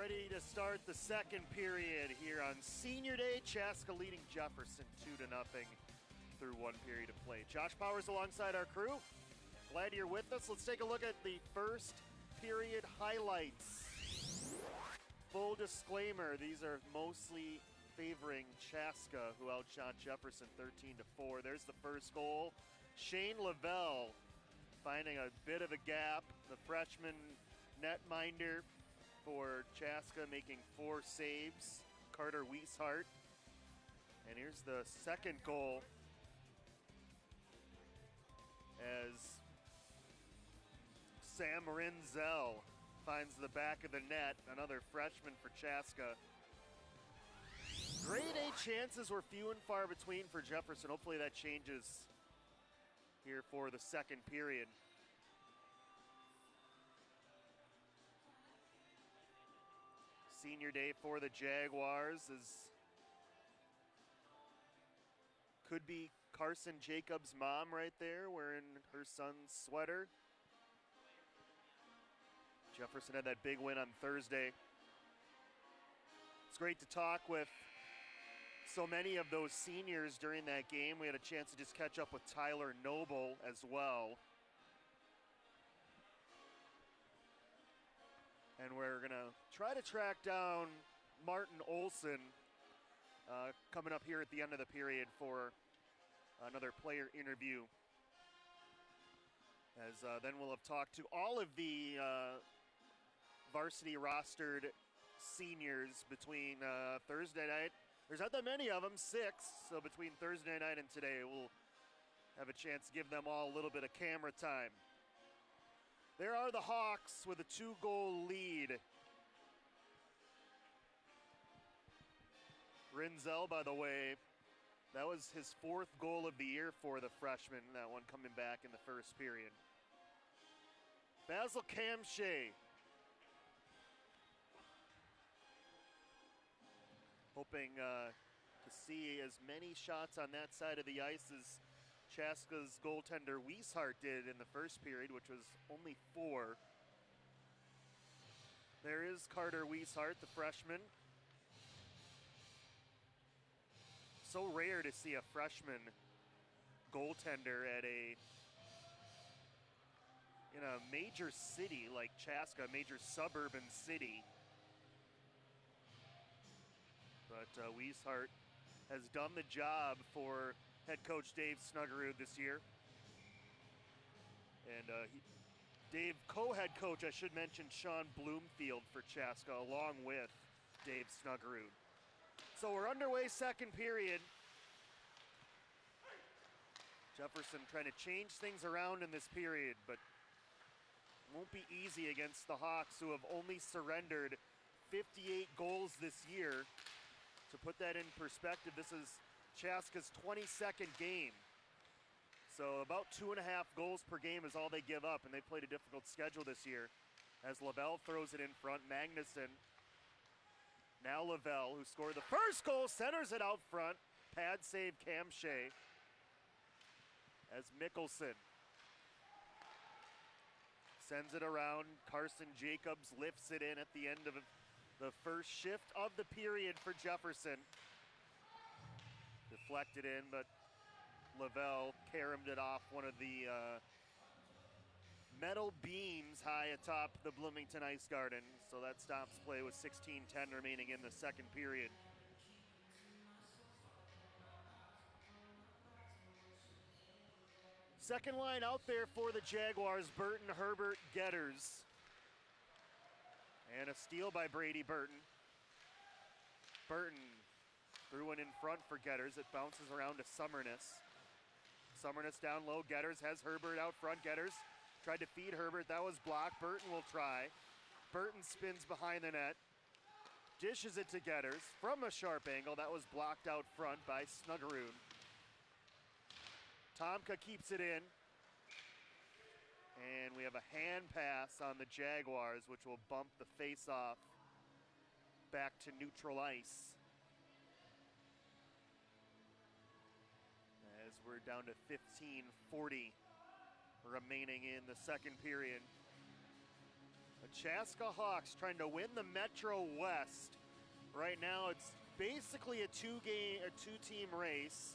Ready to start the second period here on Senior Day. Chaska leading Jefferson 2-0 through one period of play. Josh Powers alongside our crew. Glad you're with us. Let's take a look at the first period highlights. Full disclaimer, these are mostly favoring Chaska, who outshot Jefferson 13-4. There's the first goal. Shane Lavelle finding a bit of a gap. The freshman netminder for Chaska making 4 saves. Carter Wieshart. And here's the second goal as Sam Renzel finds the back of the net. Another freshman for Chaska. Grade A chances were few and far between for Jefferson. Hopefully that changes here for the second period. Senior day for the Jaguars could be Carson Jacobs' mom right there wearing her son's sweater. Jefferson had that big win on Thursday. It's great to talk with so many of those seniors during that game. We had a chance to just catch up with Tyler Noble as well. And we're gonna try to track down Martin Olson coming up here at the end of the period for another player interview. As then we'll have talked to all of the varsity rostered seniors between Thursday night. There's not that many of them, 6. So between Thursday night and today, we'll have a chance to give them all a little bit of camera time. There are the Hawks with a 2-goal lead. Renzel, by the way, that was his 4th goal of the year for the freshman, that one coming back in the first period. Basil Kamshay. Hoping to see as many shots on that side of the ice as Chaska's goaltender Wieshart did in the first period, which was only 4. There is Carter Wieshart, the freshman. So rare to see a freshman goaltender at in a major city like Chaska, a major suburban city. But Wieshart has done the job for head coach Dave Snuggerud this year. And Dave, co-head coach, I should mention Sean Bloomfield for Chaska, along with Dave Snuggerud. So we're underway second period. Jefferson trying to change things around in this period, but won't be easy against the Hawks, who have only surrendered 58 goals this year. To put that in perspective, this is Chaska's 22nd game. So about 2.5 goals per game is all they give up, and they played a difficult schedule this year. As Lavelle throws it in front, Magnuson. Now Lavelle, who scored the first goal, centers it out front. Pad save Kamshay. As Mickelson sends it around. Carson Jacobs lifts it in at the end of the first shift of the period for Jefferson. Deflected in, but Lavelle caromed it off one of the metal beams high atop the Bloomington Ice Garden. So that stops play with 16:10 remaining in the second period. Second line out there for the Jaguars, Burton, Herbert, Getters. And a steal by Brady Burton. Burton threw one in front for Getters. It bounces around to Summerness. Summerness down low. Getters has Herbert out front. Getters tried to feed Herbert. That was blocked. Burton will try. Burton spins behind the net. Dishes it to Getters from a sharp angle. That was blocked out front by Snuggerud. Tomka keeps it in. And we have a hand pass on the Jaguars, which will bump the face-off back to neutral ice. As we're down to 15:40 remaining in the second period. The Chaska Hawks trying to win the Metro West. Right now it's basically a two-team race.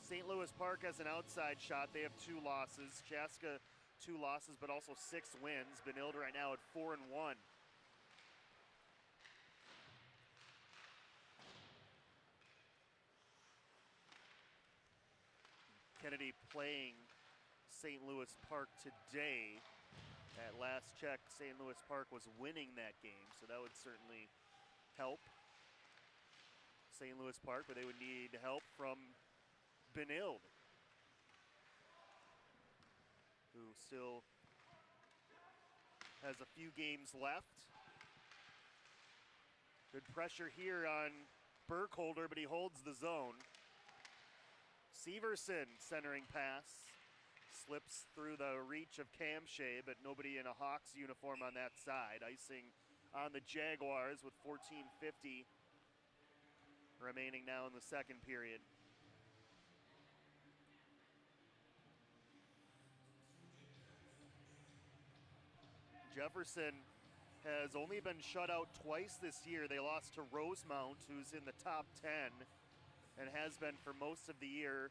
St. Louis Park has an outside shot. They have 2 losses. Chaska 2 losses, but also 6 wins. Benilde right now at 4-1. Kennedy playing St. Louis Park today. At last check, St. Louis Park was winning that game, so that would certainly help St. Louis Park, but they would need help from Benilde, who still has a few games left. Good pressure here on Burkholder, but he holds the zone. Severson centering pass. Slips through the reach of Camshay, but nobody in a Hawks uniform on that side. Icing on the Jaguars with 14:50 remaining now in the second period. Jefferson has only been shut out twice this year. They lost to Rosemount, who's in the top 10 and has been for most of the year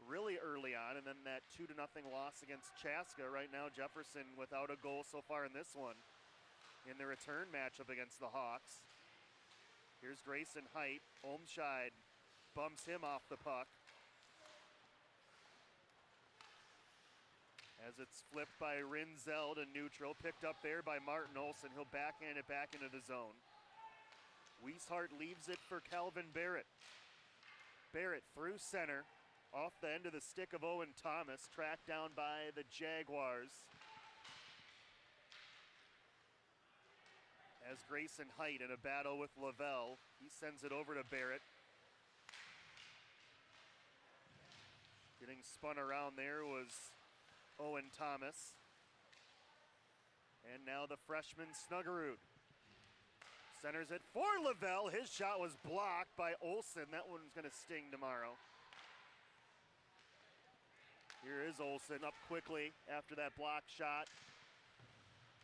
really early on, and then that 2-0 loss against Chaska. Right now, Jefferson without a goal so far in this one in the return matchup against the Hawks. Here's Grayson Height. Olmscheid bumps him off the puck. As it's flipped by Rinzel to neutral, picked up there by Martin Olson. He'll backhand it back into the zone. Wieshart leaves it for Calvin Barrett. Barrett through center, off the end of the stick of Owen Thomas, tracked down by the Jaguars. As Grayson Height in a battle with Lavelle, he sends it over to Barrett. Getting spun around there was Owen Thomas. And now the freshman Snuggerud. Centers it for Lavelle. His shot was blocked by Olson. That one's gonna sting tomorrow. Here is Olson up quickly after that block shot.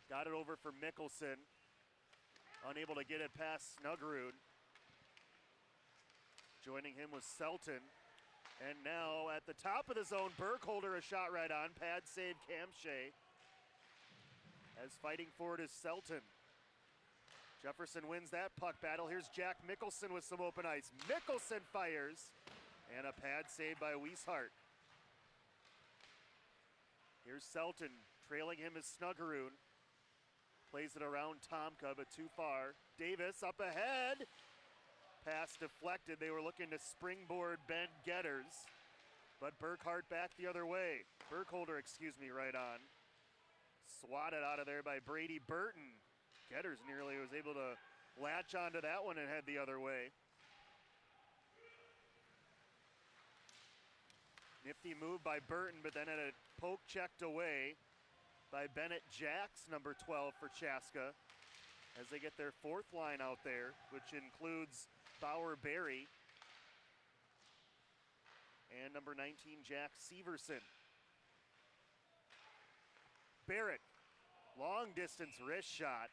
Got it over for Mickelson. Unable to get it past Snuggerud. Joining him was Selton. And now at the top of the zone, Burkholder a shot right on. Pad save Camshay. As fighting for it is Selton. Jefferson wins that puck battle. Here's Jack Mickelson with some open ice. Mickelson fires. And a pad save by Wieshart. Here's Selton. Trailing him is Snuggerud. Plays it around Tomka, but too far. Davis up ahead. Pass deflected. They were looking to springboard Ben Getters, but Burkholder back the other way. Burkholder, right on. Swatted out of there by Brady Burton. Getters nearly was able to latch onto that one and head the other way. Nifty move by Burton, but then had a poke checked away by Bennett Jacks, number 12 for Chaska, as they get their 4th line out there, which includes Bauer Berry and number 19, Jack Severson. Barrett, long distance wrist shot,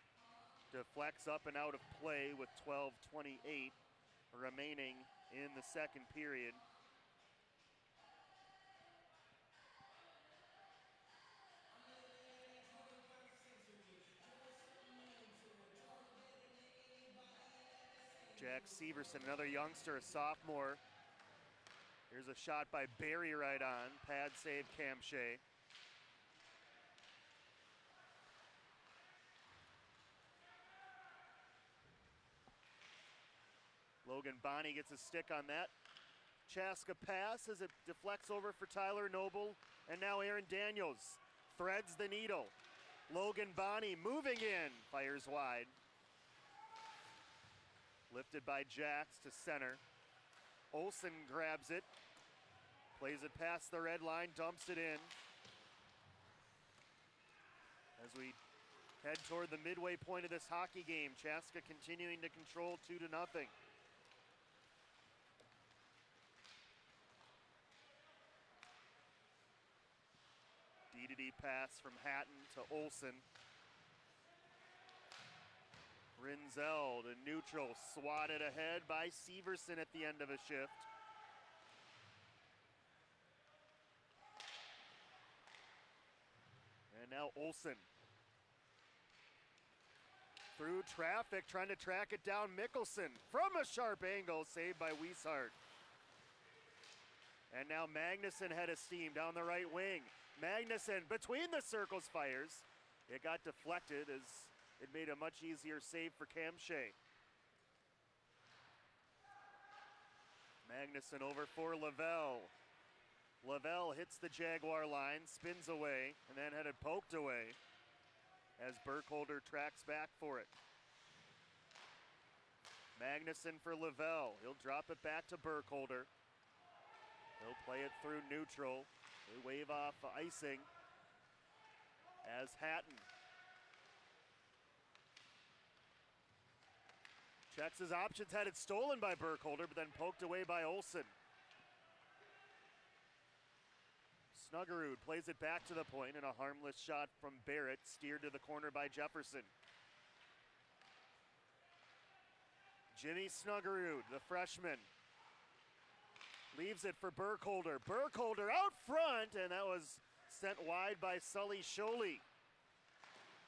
deflects up and out of play with 12:28 remaining in the second period. Jack Severson, another youngster, a sophomore. Here's a shot by Barry right on. Pad save Camshay. Logan Bonney gets a stick on that Chaska pass as it deflects over for Tyler Noble. And now Aaron Daniels threads the needle. Logan Bonney moving in, fires wide. Lifted by Jacks to center. Olson grabs it, plays it past the red line, dumps it in. As we head toward the midway point of this hockey game, Chaska continuing to control 2-0. D-to-D pass from Hatton to Olson. Rinzel to neutral, swatted ahead by Severson at the end of a shift. And now Olsen. Through traffic, trying to track it down. Mickelson from a sharp angle, saved by Wieshart. And now Magnuson head of steam down the right wing. Magnuson between the circles fires. It got deflected as it made a much easier save for Cam Shea. Magnuson over for Lavelle. Lavelle hits the Jaguar line, spins away, and then headed poked away as Burkholder tracks back for it. Magnuson for Lavelle. He'll drop it back to Burkholder. He'll play it through neutral. They wave off icing as Hatton checks his options, had it stolen by Burkholder, but then poked away by Olsen. Snuggerud plays it back to the point, and a harmless shot from Barrett, steered to the corner by Jefferson. Jimmy Snuggerud, the freshman, leaves it for Burkholder. Burkholder out front, and that was sent wide by Sully Sholey,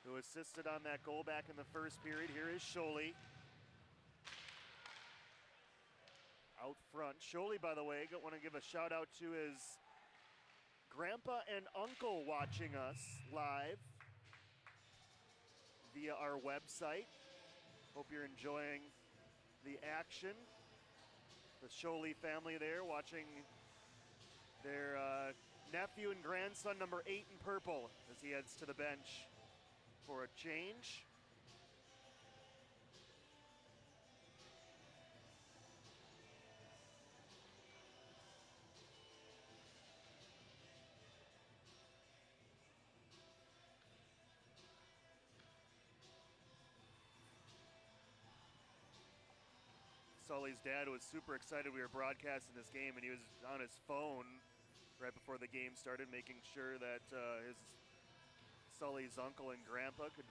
who assisted on that goal back in the first period. Here is Sholey. Out front. Sholey, by the way, want to give a shout out to his grandpa and uncle watching us live via our website. Hope you're enjoying the action. The Sholey family there watching their nephew and grandson, number 8 in purple, as he heads to the bench for a change. Sully's dad was super excited we were broadcasting this game, and he was on his phone right before the game started, making sure that Sully's uncle and grandpa could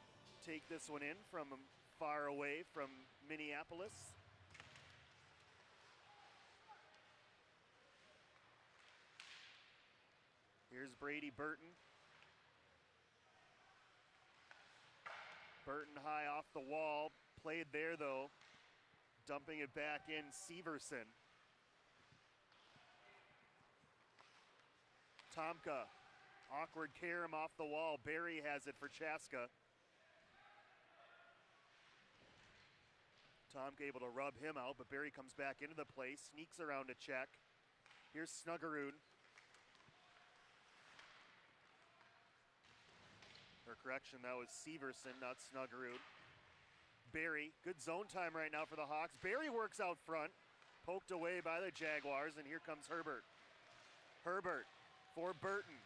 take this one in from far away from Minneapolis. Here's Brady Burton. Burton high off the wall, played there though. Dumping it back in, Severson. Tomka, awkward carom off the wall. Barry has it for Chaska. Tomka able to rub him out, but Barry comes back into the play, sneaks around to check. Here's Snuggerud. Or correction, that was Severson, not Snuggerud. Barry, good zone time right now for the Hawks. Barry works out front, poked away by the Jaguars, and here comes Herbert. Herbert for Burton.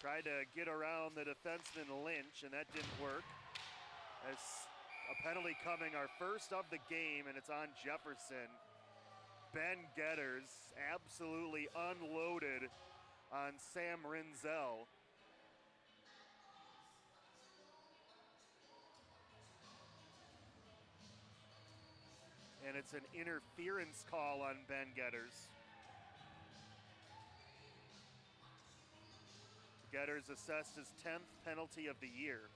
Tried to get around the defenseman Lynch, and that didn't work. As a penalty coming, our first of the game, and it's on Jefferson. Ben Getters absolutely unloaded on Sam Rinzel. And it's an interference call on Ben Getters. Getters assessed his 10th penalty of the year.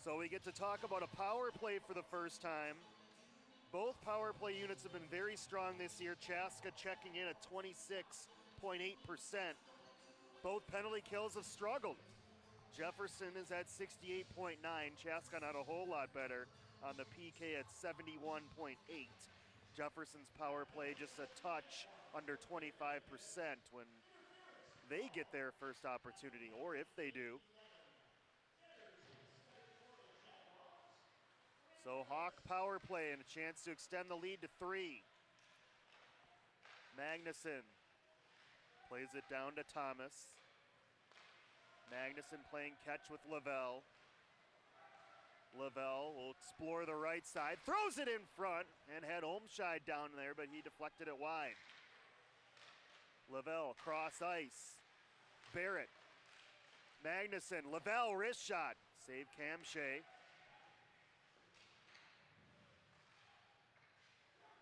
So we get to talk about a power play for the first time. Both power play units have been very strong this year. Chaska checking in at 26.8%. Both penalty kills have struggled. Jefferson is at 68.9. Chaska not a whole lot better on the PK at 71.8. Jefferson's power play just a touch under 25% when they get their first opportunity, or if they do. So Hawk power play and a chance to extend the lead to 3. Magnuson plays it down to Thomas. Magnuson playing catch with Lavelle. Lavelle will explore the right side, throws it in front, and had Olmscheid down there, but he deflected it wide. Lavelle cross ice. Barrett. Magnuson, Lavelle wrist shot. Save Cam Shea.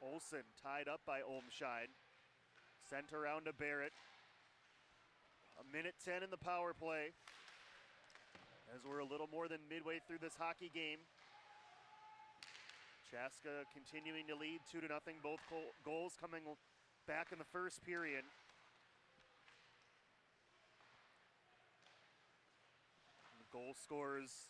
Olsen tied up by Olmscheid. Sent around to Barrett. 1:10 in the power play, as we're a little more than midway through this hockey game. Chaska continuing to lead 2-0, both goals coming back in the first period. The goal scorers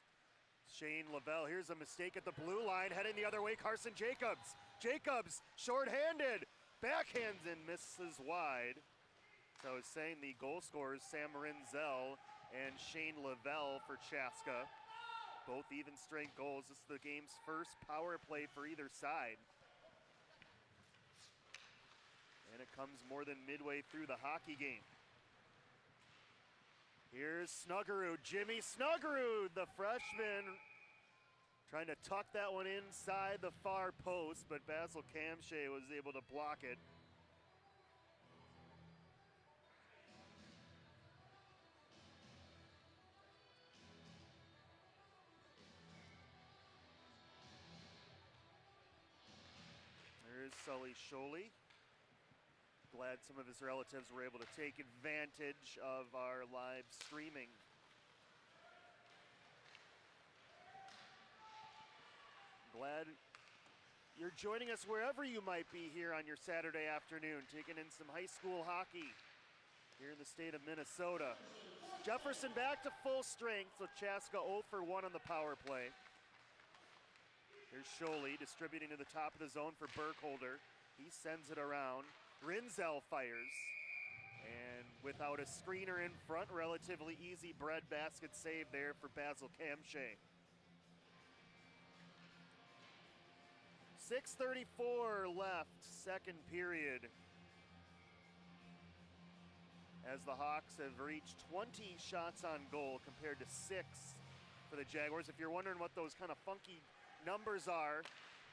Shane Lavelle. Here's a mistake at the blue line, heading the other way, Carson Jacobs. Jacobs, shorthanded, backhands and misses wide. So I was saying the goal scorers, Sam Rinzel and Shane Lavelle for Chaska. Both even strength goals. This is the game's first power play for either side. And it comes more than midway through the hockey game. Here's Snuggerud, Jimmy Snuggerud, the freshman, trying to tuck that one inside the far post, but Basil Kamshay was able to block it. There's Sully Sholey. Glad some of his relatives were able to take advantage of our live streaming. Glad you're joining us wherever you might be here on your Saturday afternoon, taking in some high school hockey here in the state of Minnesota. Jefferson back to full strength, so Chaska 0 for 1 on the power play. Here's Sholey distributing to the top of the zone for Burkholder. He sends it around. Rinzel fires. And without a screener in front, relatively easy breadbasket save there for Basil Kamshay. 6:34 left, second period. As the Hawks have reached 20 shots on goal compared to 6 for the Jaguars. If you're wondering what those kind of funky numbers are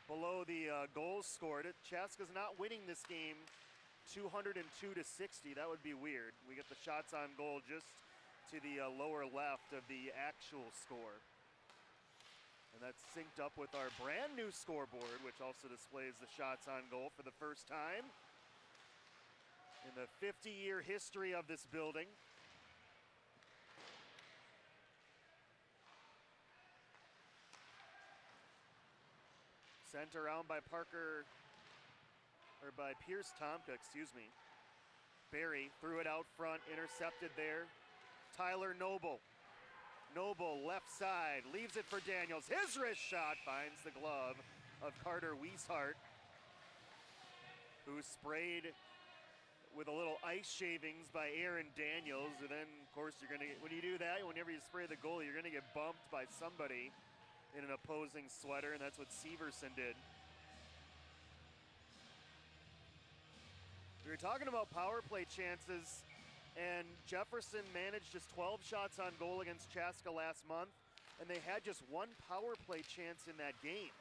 below the goals scored, Chaska's not winning this game 202-60. That would be weird. We get the shots on goal just to the lower left of the actual score. And that's synced up with our brand new scoreboard, which also displays the shots on goal for the first time in the 50-year history of this building. Sent around by Pierce Tomka, excuse me. Barry threw it out front, intercepted there. Tyler Noble. Noble left side, leaves it for Daniels. His wrist shot finds the glove of Carter Wieshart, who sprayed with a little ice shavings by Aaron Daniels. And then, of course, you're gonna get, when you do that, whenever you spray the goalie, you're gonna get bumped by somebody in an opposing sweater, and that's what Severson did. We were talking about power play chances, and Jefferson managed just 12 shots on goal against Chaska last month, and they had just one power play chance in that game.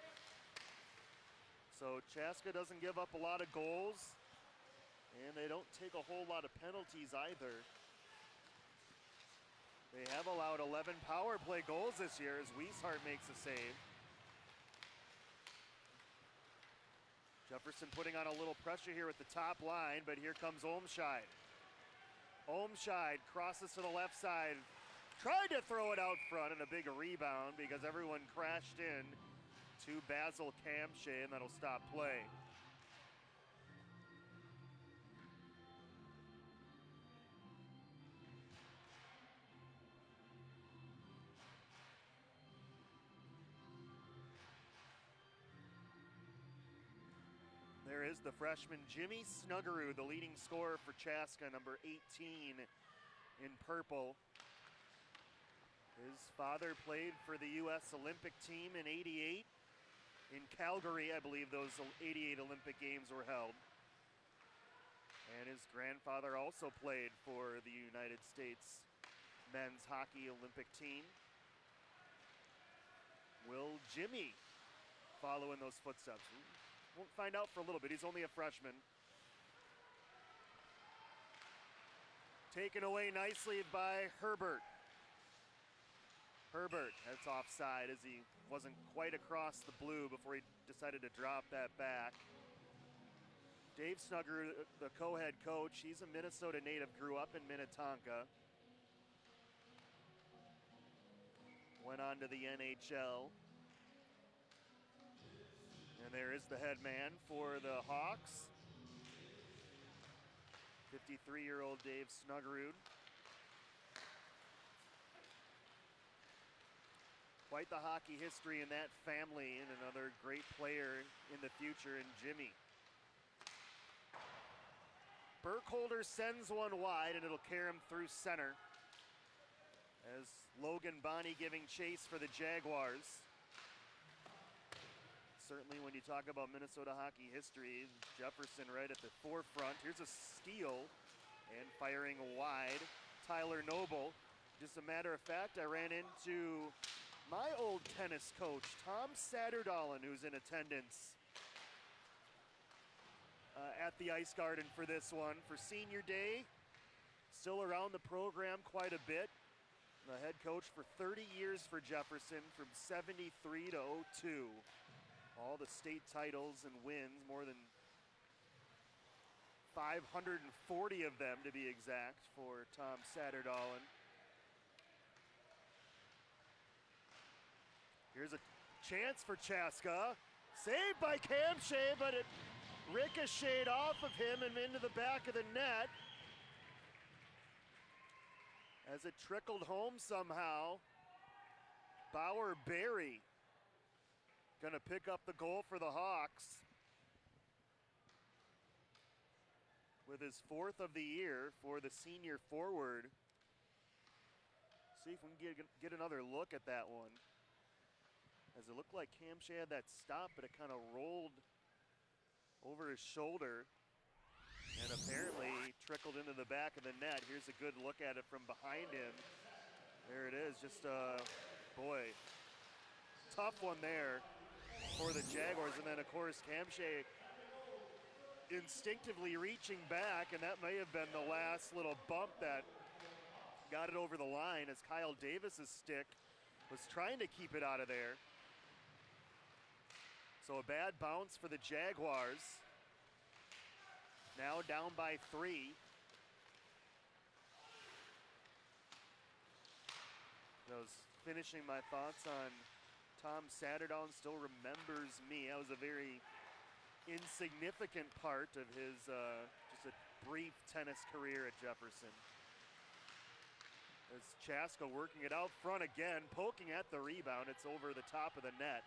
So Chaska doesn't give up a lot of goals, and they don't take a whole lot of penalties either. They have allowed 11 power play goals this year as Wieshart makes a save. Jefferson putting on a little pressure here at the top line, but here comes Olmscheid. Olmscheid crosses to the left side, tried to throw it out front, and a big rebound because everyone crashed in to Basil Kamshay, and that'll stop play. There is the freshman Jimmy Snuggerud, the leading scorer for Chaska, number 18 in purple. His father played for the U.S. Olympic team in '88. In Calgary, I believe those '88 Olympic Games were held. And his grandfather also played for the United States men's hockey Olympic team. Will Jimmy follow in those footsteps? Won't find out for a little bit. He's only a freshman. Taken away nicely by Herbert. Herbert, that's offside as he wasn't quite across the blue before he decided to drop that back. Dave Snugger, the co-head coach, he's a Minnesota native, grew up in Minnetonka. Went on to the NHL. And there is the head man for the Hawks. 53-year-old Dave Snuggerud. Quite the hockey history in that family, and another great player in the future in Jimmy. Burkholder sends one wide, and it'll carry him through center. As Logan Bonney giving chase for the Jaguars. Certainly when you talk about Minnesota hockey history, Jefferson right at the forefront. Here's a steal, and firing wide, Tyler Noble. Just a matter of fact, I ran into my old tennis coach, Tom Satterdahlin, who's in attendance at the Ice Garden for this one. For senior day, still around the program quite a bit. The head coach for 30 years for Jefferson, from 73 to 02. All the state titles and wins, more than 540 of them to be exact for Tom Satterdahlin. Here's a chance for Chaska. Saved by Kamshay, but it ricocheted off of him and into the back of the net. As it trickled home somehow, Bauer Berry gonna pick up the goal for the Hawks with his 4th of the year for the senior forward. See if we can get another look at that one. As it looked like Kamshay had that stop, but it kind of rolled over his shoulder and apparently trickled into the back of the net. Here's a good look at it from behind him. There it is, just boy, tough one there for the Jaguars. And then of course Kamshay instinctively reaching back, and that may have been the last little bump that got it over the line, as Kyle Davis's stick was trying to keep it out of there. So a bad bounce for the Jaguars. Now down by 3. I was finishing my thoughts on Tom Satterdahlin. Still remembers me. That was a very insignificant part of his just a brief tennis career at Jefferson. As Chaska working it out front again, poking at the rebound. It's over the top of the net.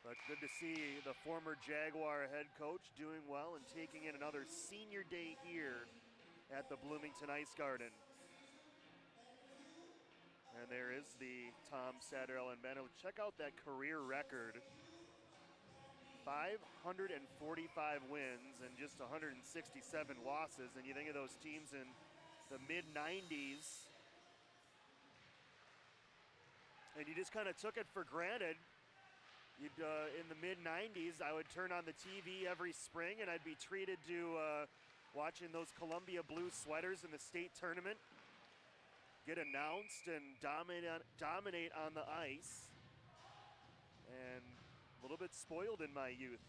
But good to see the former Jaguar head coach doing well and taking in another senior day here at the Bloomington Ice Garden. And there is the Tom Satterdahlin banner. Check out that career record. 545 wins and just 167 losses. And you think of those teams in the mid-90s, and you just kind of took it for granted. In the mid-90s, I would turn on the TV every spring and I'd be treated to watching those Columbia blue sweaters in the state tournament get announced and dominate on the ice. And a little bit spoiled in my youth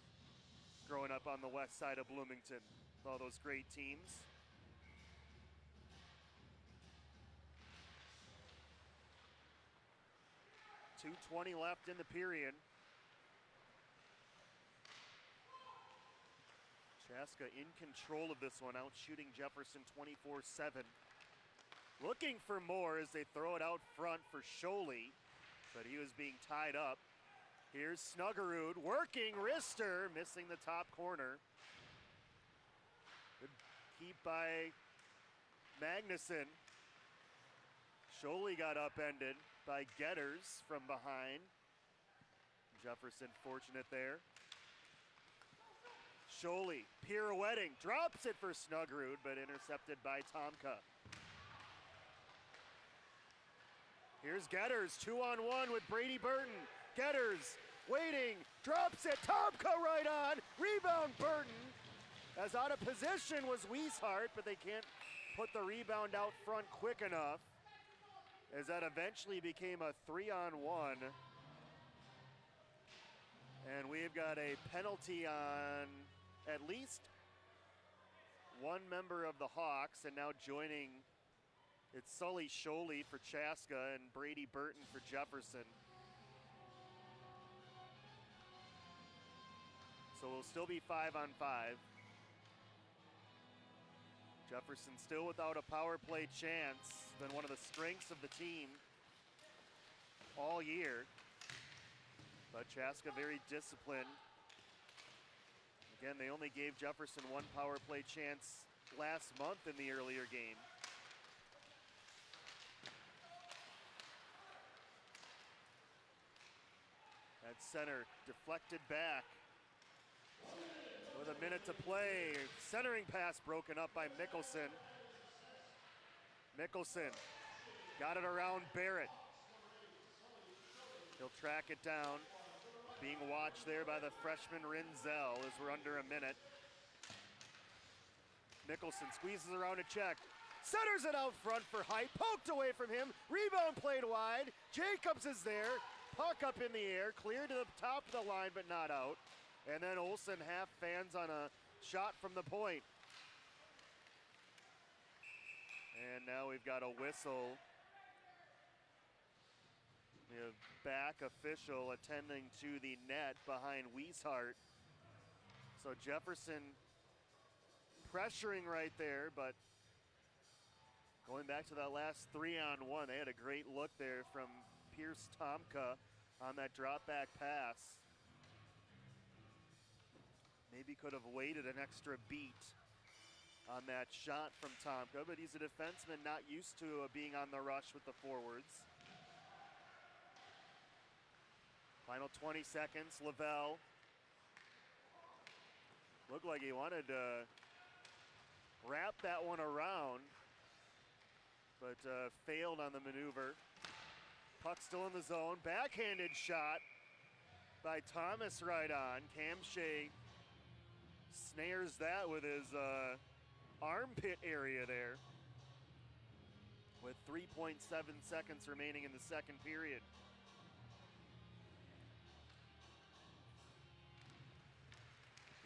growing up on the west side of Bloomington with all those great teams. .220 left in the period. Chaska in control of this one, out shooting Jefferson 24-7. Looking for more as they throw it out front for Scholey, but he was being tied up. Here's Snuggerud working wrister, missing the top corner. Good keep by Magnuson. Scholey got upended by Getters from behind. Jefferson fortunate there. Scholey pirouetting, drops it for Snuggerud, but intercepted by Tomka. Here's Getters, 2-on-1 with Brady Burton. Getters waiting, drops it, Tomka right on, rebound Burton. As out of position was Wieshart, but they can't put the rebound out front quick enough, as that eventually became a 3-on-1. And we've got a penalty on at least one member of the Hawks, and now joining, it's Sully Sholey for Chaska and Brady Burton for Jefferson. So we'll still be 5-on-5. Jefferson still without a power play chance. Been one of the strengths of the team all year. But Chaska very disciplined. Again, they only gave Jefferson one power play chance last month in the earlier game. At center, deflected back. With a minute to play, centering pass broken up by Mickelson. Mickelson got it around Barrett. He'll track it down. Being watched there by the freshman Rinzel as we're under a minute. Mickelson squeezes around a check. Centers it out front for Height. Poked away from him. Rebound played wide. Jacobs is there. Puck up in the air. Cleared to the top of the line, but not out. And then Olsen half fans on a shot from the point. And now we've got a whistle. We have back official attending to the net behind Wieshart. So Jefferson pressuring right there, but going back to that last 3-on-1, they had a great look there from Pierce Tomka on that drop back pass. Maybe could have waited an extra beat on that shot from Tomka, but he's a defenseman not used to being on the rush with the forwards. Final 20 seconds, Lavelle. Looked like he wanted to wrap that one around, but failed on the maneuver. Puck still in the zone, backhanded shot by Thomas right on. Cam Shea snares that with his armpit area there. With 3.7 seconds remaining in the second period.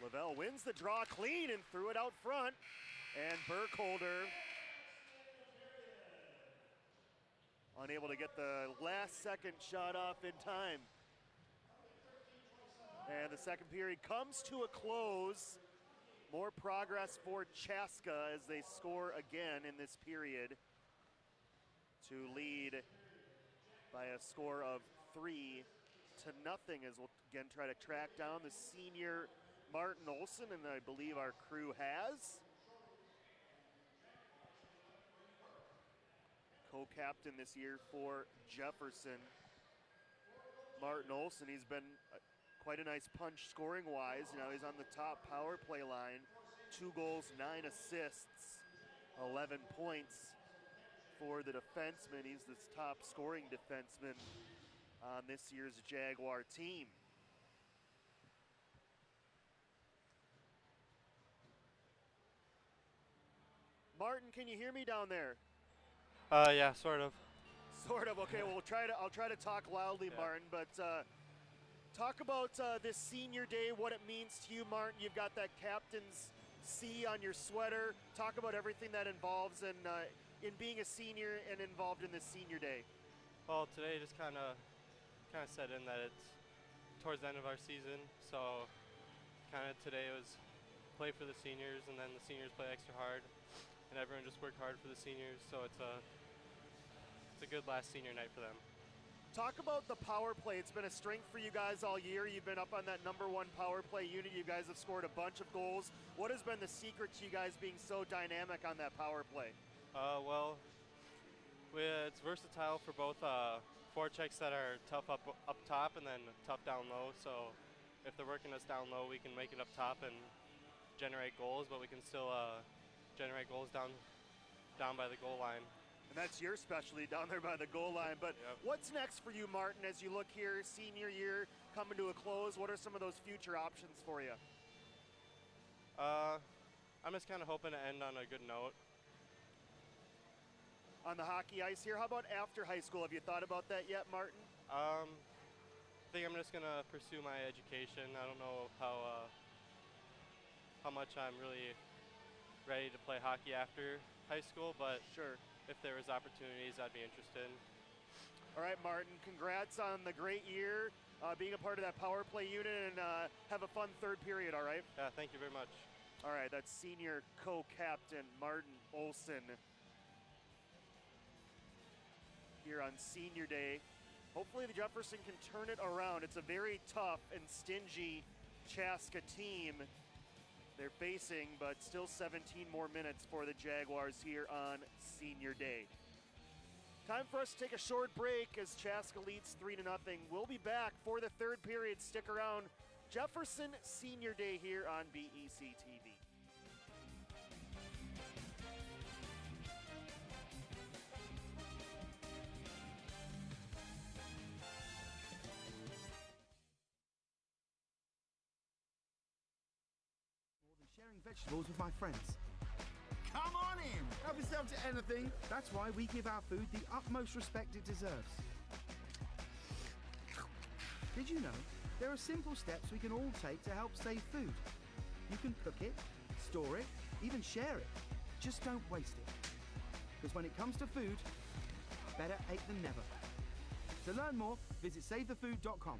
Lavelle wins the draw clean and threw it out front. And Burkholder unable to get the last second shot off in time. And the second period comes to a close. More progress for Chaska as they score again in this period to lead by a score of 3-0, as we'll again try to track down the senior Martin Olsen, and I believe our crew has. Co-captain this year for Jefferson. Martin Olsen, he's been quite a nice punch scoring-wise. Now he's on the top power play line. 2 goals, 9 assists, 11 points for the defenseman. He's the top scoring defenseman on this year's Jaguar team. Martin, can you hear me down there? Yeah, sort of. Sort of. Okay, well, I'll try to talk loudly, yeah. Martin. But talk about this senior day, what it means to you, Martin. You've got that captain's C on your sweater. Talk about everything that involves in being a senior and involved in this senior day. Well, today just kind of set in that it's towards the end of our season, so kind of today was play for the seniors, and then the seniors play extra hard. And everyone just worked hard for the seniors, so it's a good last senior night for them. Talk about the power play. It's been a strength for you guys all year. You've been up on that #1 power play unit. You guys have scored a bunch of goals. What has been the secret to you guys being so dynamic on that power play? Well, it's versatile for both forechecks that are tough up top and then tough down low. So if they're working us down low, we can make it up top and generate goals, but we can still generate goals down by the goal line. And that's your specialty, down there by the goal line. But yep. What's next for you, Martin, as you look here, senior year coming to a close? What are some of those future options for you? I'm just kind of hoping to end on a good note. On the hockey ice here, how about after high school? Have you thought about that yet, Martin? I think I'm just going to pursue my education. I don't know how much I'm really ready to play hockey after high school, but Sure. if there was opportunities, I'd be interested. All right, Martin, congrats on the great year, being a part of that power play unit, and have a fun third period, all right? Yeah, thank you very much. All right, that's senior co-captain Martin Olson here on senior day. Hopefully the Jefferson can turn it around. It's a very tough and stingy Chaska team they're facing, but still 17 more minutes for the Jaguars here on senior day. Time for us to take a short break as Chaska leads 3-0. We'll be back for the third period. Stick around. Jefferson senior day here on BEC-TV. Sharing vegetables with my friends. Come on in. Help yourself to anything. That's why we give our food the utmost respect it deserves. Did you know there are simple steps we can all take to help save food? You can cook it, store it, even share it. Just don't waste it. Because when it comes to food, better ate than never. To learn more, visit savethefood.com.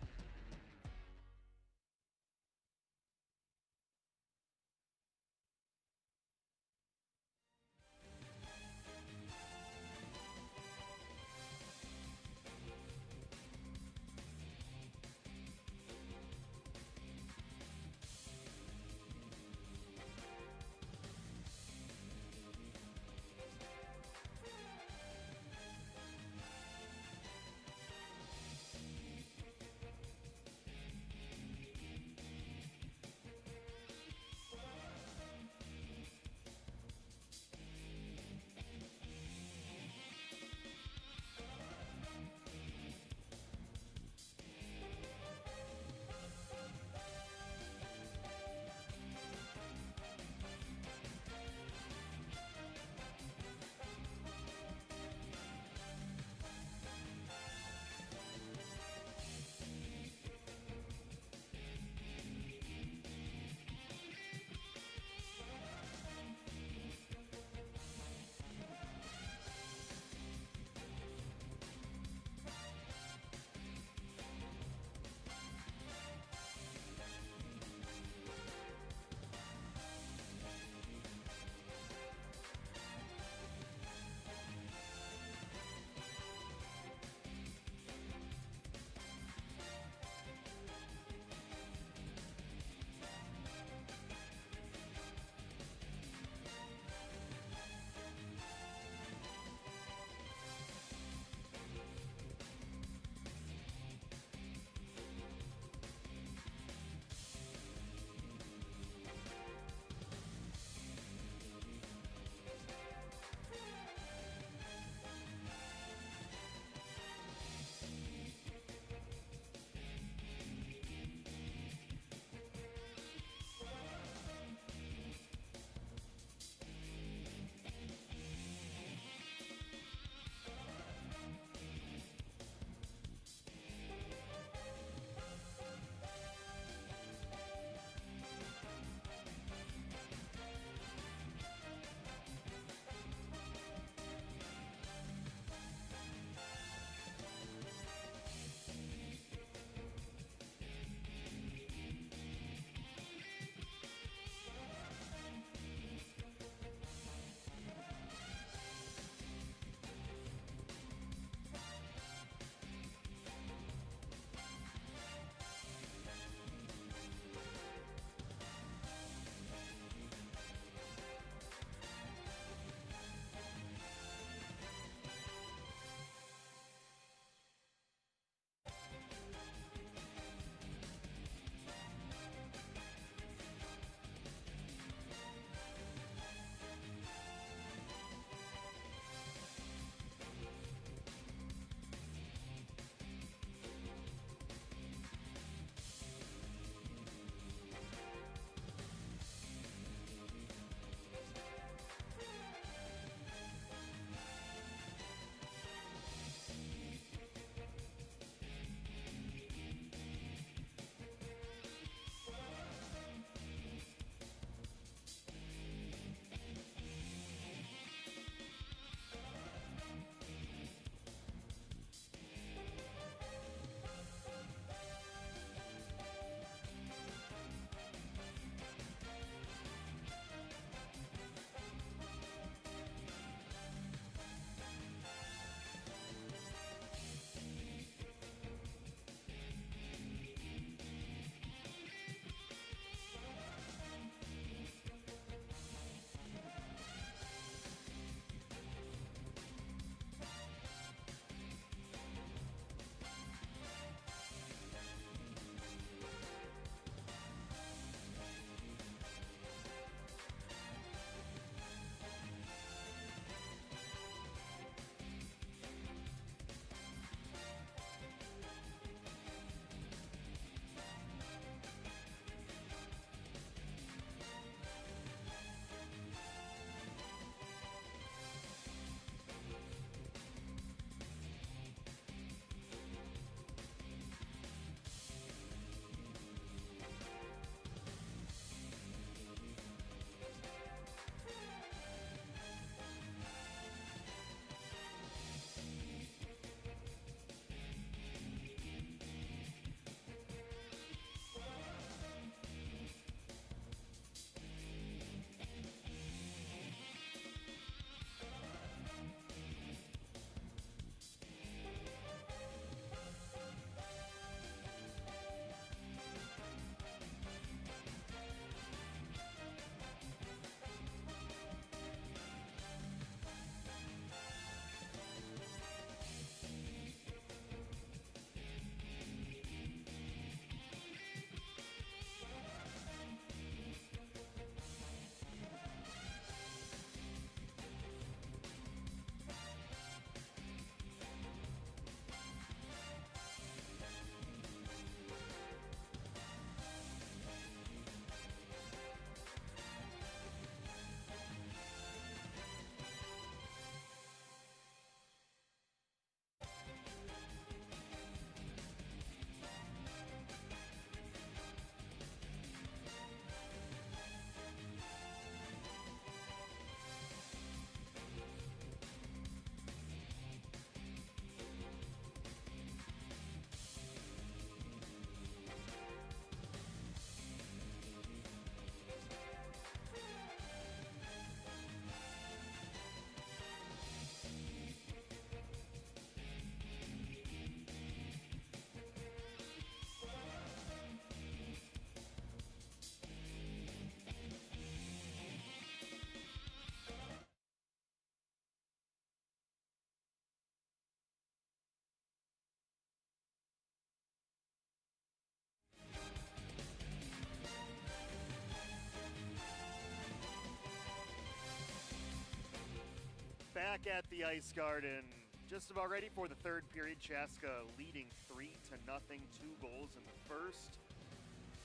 back at the Ice Garden. Just about ready for the third period. Chaska leading 3-0. 2 goals in the first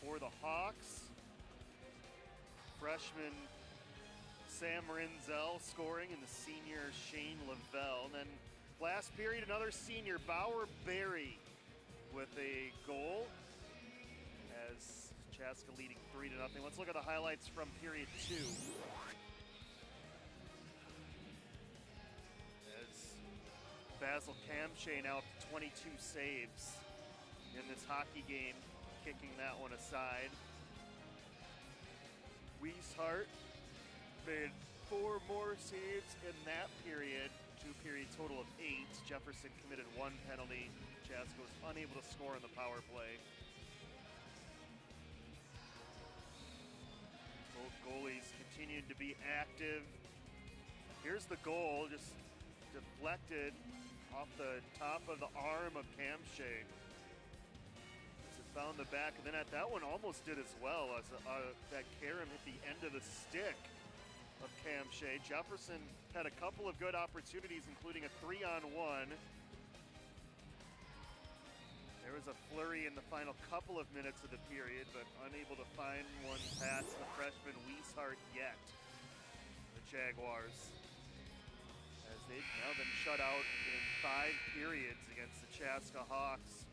for the Hawks. Freshman Sam Rinzel scoring, and the senior Shane Lavelle. And then last period, another senior, Bauer Berry, with a goal as Chaska leading 3-0. Let's look at the highlights from period 2. Basil Kamshay now up to 22 saves in this hockey game, kicking that one aside. Weishart made 4 more saves in that period, 2-period total of 8. Jefferson committed 1 penalty. Chaska was unable to score on the power play. Both goalies continued to be active. Here's the goal, just deflected off the top of the arm of Kamshay. It found the back, and then at that one almost did as well, as that carom hit the end of the stick of Kamshay. Jefferson had a couple of good opportunities, including a 3-on-1. There was a flurry in the final couple of minutes of the period, but unable to find one past the freshman Weishart yet. The Jaguars, as they've now been shut out in 5 periods against the Chaska Hawks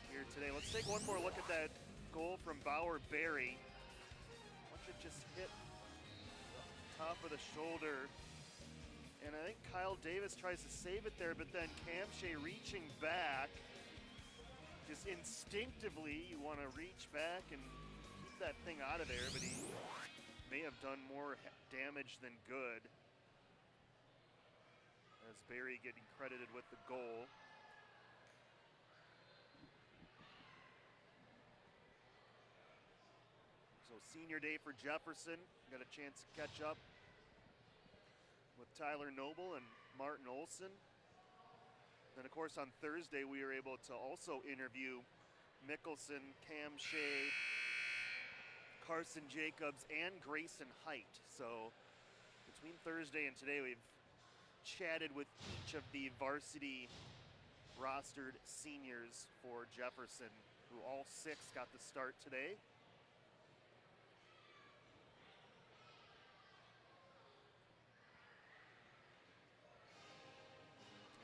here today. Let's take one more look at that goal from Bauer Berry. Watch it just hit the top of the shoulder. And I think Kyle Davis tries to save it there, but then Kamshay reaching back. Just instinctively, you want to reach back and keep that thing out of there, but he may have done more damage than good. As Berry getting credited with the goal. So senior day for Jefferson. Got a chance to catch up with Tyler Noble and Martin Olson. Then of course on Thursday we were able to also interview Mickelson, Kamshay, Carson Jacobs, and Grayson Height. So between Thursday and today we've chatted with each of the varsity rostered seniors for Jefferson, who all 6 got the start today.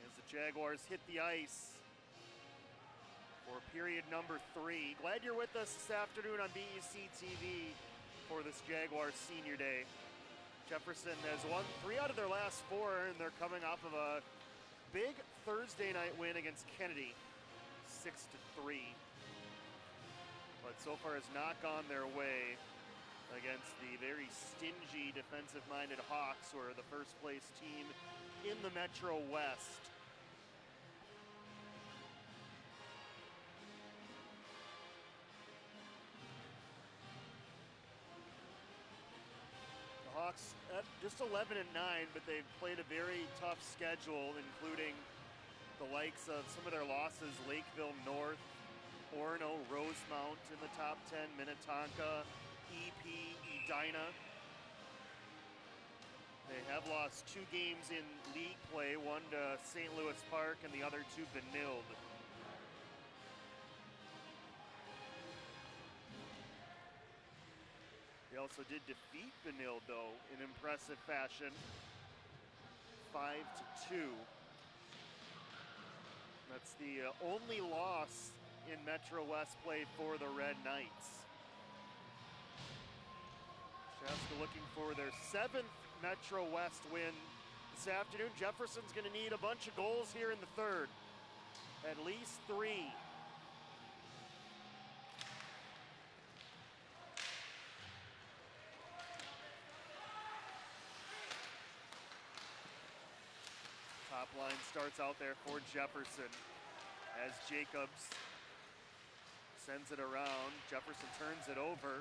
As the Jaguars hit the ice for period number 3. Glad you're with us this afternoon on BEC-TV for this Jaguars Senior Day. Jefferson has won 3 out of their last 4, and they're coming off of a big Thursday night win against Kennedy, 6-3. But so far has not gone their way against the very stingy defensive-minded Hawks, who are the first-place team in the Metro West. Hawks at just 11-9, but they've played a very tough schedule, including the likes of some of their losses: Lakeville North, Orono, Rosemount in the top 10, Minnetonka, EP, Edina. They have lost 2 games in league play, one to St. Louis Park and the other to Benilde. They also did defeat Benilde, though, in impressive fashion, 5-2. That's the only loss in Metro West play for the Red Knights. Chaska looking for their 7th Metro West win this afternoon. Jefferson's going to need a bunch of goals here in the third, at least 3. Top line starts out there for Jefferson as Jacobs sends it around. Jefferson turns it over,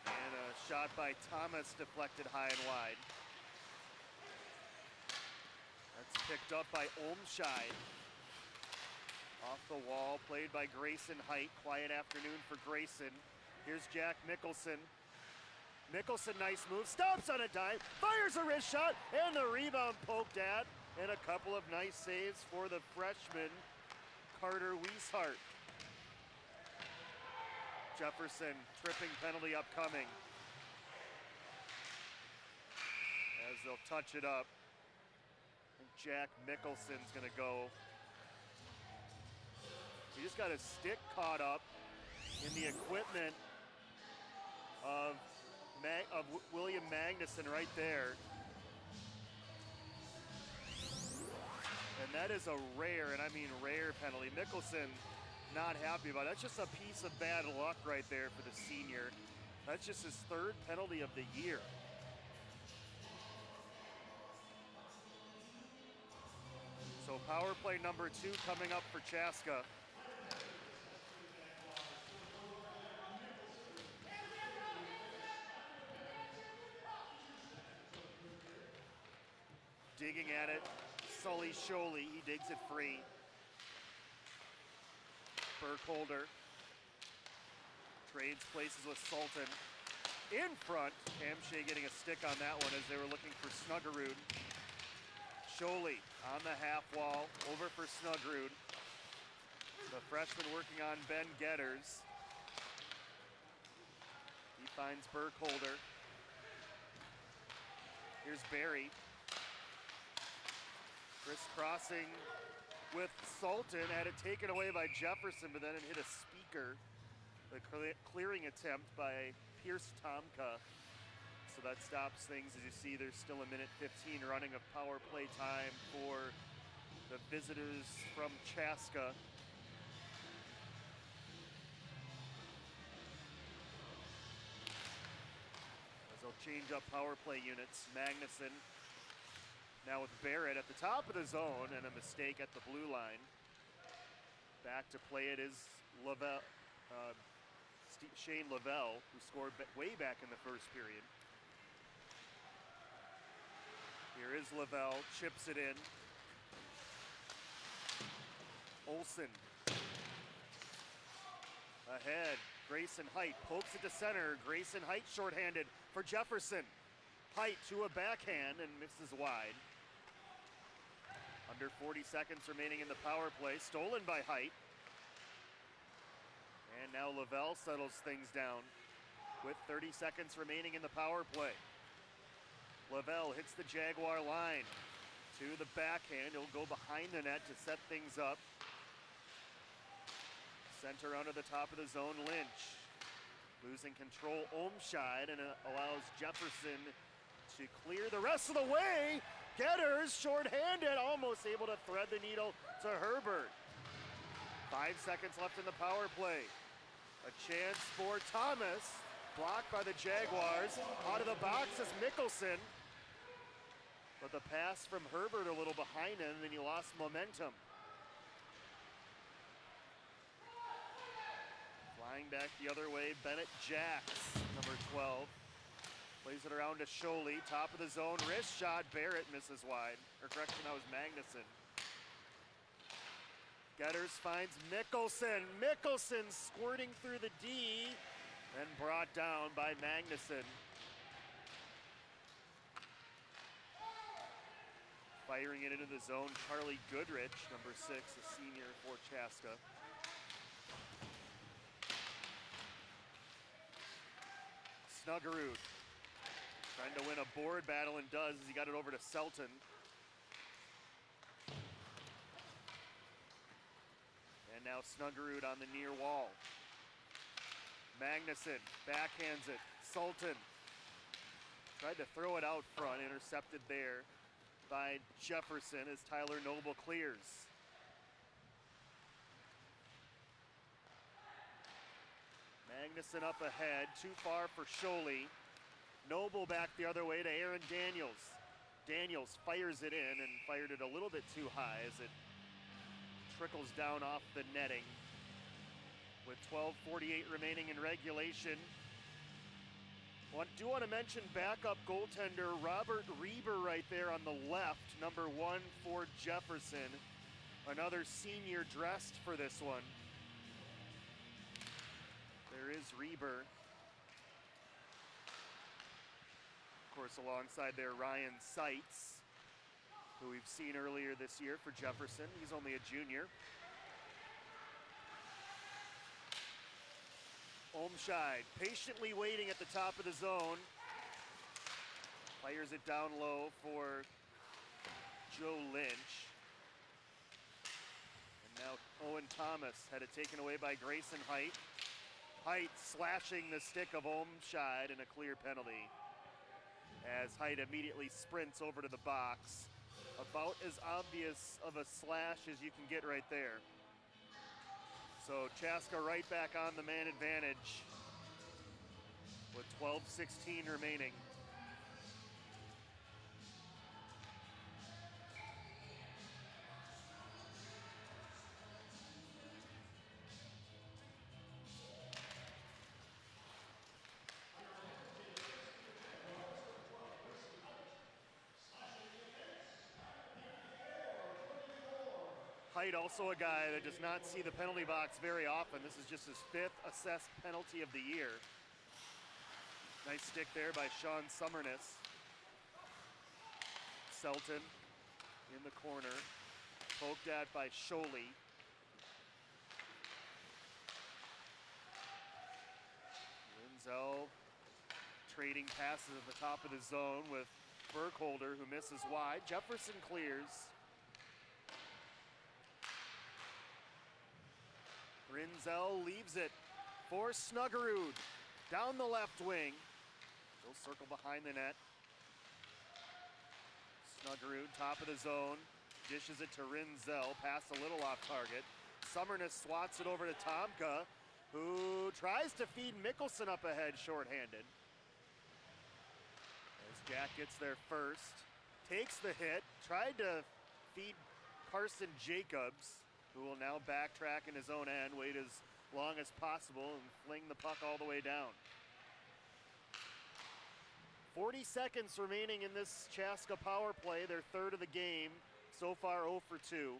and a shot by Thomas deflected high and wide. That's picked up by Olmscheid. Off the wall, played by Grayson Height. Quiet afternoon for Grayson. Here's Jack Mickelson. Mickelson, nice move, stops on a dime, fires a wrist shot, and the rebound poked at, and a couple of nice saves for the freshman, Carter Wieshart. Jefferson, tripping penalty upcoming. As they'll touch it up. And Jack Mickelson's gonna go. He just got his stick caught up in the equipment of William Magnuson right there. And that is a rare, and I mean rare penalty. Mickelson not happy about it. That's just a piece of bad luck right there for the senior. That's just his third penalty of the year. So power play number 2 coming up for Chaska. Digging at it, Sully Sholey, he digs it free. Burkholder trades places with Sultan. In front, Hamshay getting a stick on that one as they were looking for Snuggerud. Sholey on the half wall, over for Snuggerud. The freshman working on Ben Getters. He finds Burkholder. Here's Barry. Crisscrossing with Sultan, had it taken away by Jefferson, but then it hit a speaker. The clearing attempt by Pierce Tomka. So that stops things. As you see, there's still 1:15 running of power play time for the visitors from Chaska. As they'll change up power play units. Magnuson now with Barrett at the top of the zone, and a mistake at the blue line. Back to play it is Shane Lavelle, who scored way back in the first period. Here is Lavelle, chips it in. Olsen. Ahead, Grayson Height pokes it to center. Grayson Height shorthanded for Jefferson. Height to a backhand and misses wide. Under 40 seconds remaining in the power play, stolen by Height. And now Lavelle settles things down with 30 seconds remaining in the power play. Lavelle hits the Jaguar line to the backhand. He'll go behind the net to set things up. Center under the top of the zone, Lynch. Losing control, Olmscheid, and it allows Jefferson to clear the rest of the way. Getters, shorthanded, almost able to thread the needle to Herbert. 5 seconds left in the power play. A chance for Thomas, blocked by the Jaguars. Out of the box is Mickelson. But the pass from Herbert a little behind him, and he lost momentum. Flying back the other way, Bennett Jacks, number 12. Plays it around to Sholey, top of the zone, wrist shot, Barrett misses wide. Or correction, that was Magnuson. Getters finds Mickelson. Mickelson squirting through the D, and brought down by Magnuson. Firing it into the zone, Charlie Goodrich, number 6, a senior for Chaska. Snuggerud trying to win a board battle, and does as he got it over to Selton. And now Snuggerud on the near wall. Magnuson backhands it. Sultan tried to throw it out front, intercepted there by Jefferson as Tyler Noble clears. Magnuson up ahead, too far for Sholey. Noble back the other way to Aaron Daniels. Daniels fires it in and fired it a little bit too high as it trickles down off the netting. With 12:48 remaining in regulation. Do want to mention backup goaltender Robert Reber right there on the left, number 1 for Jefferson. Another senior dressed for this one. There is Reber. course, alongside their Ryan Seitz, who we've seen earlier this year for Jefferson. He's only a junior. Olmscheid patiently waiting at the top of the zone. Fires it down low for Joe Lynch. And now Owen Thomas had it taken away by Grayson Height. Height slashing the stick of Olmscheid, and a clear penalty as Height immediately sprints over to the box. About as obvious of a slash as you can get right there. So Chaska right back on the man advantage with 12:16 remaining. Height, also a guy that does not see the penalty box very often. This is just his 5th assessed penalty of the year. Nice stick there by Sean Summerness. Selton in the corner, poked at by Sholey. Renzel trading passes at the top of the zone with Burkholder, who misses wide. Jefferson clears. Renzel leaves it for Snuggerud down the left wing. He'll circle behind the net. Snuggerud, top of the zone, dishes it to Renzel, pass a little off target. Summerness swats it over to Tomka, who tries to feed Mickelson up ahead shorthanded. As Jack gets there first, takes the hit, tried to feed Carson Jacobs, who will now backtrack in his own end, wait as long as possible, and fling the puck all the way down. 40 seconds remaining in this Chaska power play, their 3rd of the game. So far 0 for 2.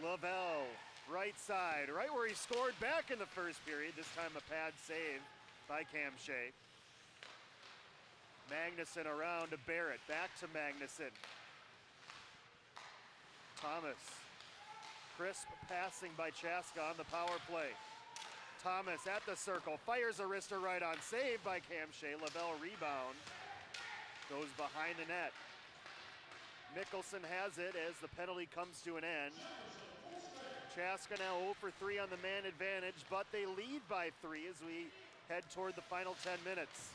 Lavelle, right side, right where he scored back in the first period. This time a pad save by Cam Shea. Magnuson around to Barrett, back to Magnuson. Thomas, crisp passing by Chaska on the power play. Thomas at the circle, fires a wrister right on, saved by Cam Shea. Lavelle rebound, goes behind the net. Mickelson has it as the penalty comes to an end. Chaska now 0 for 3 on the man advantage, but they lead by 3 as we head toward the final 10 minutes.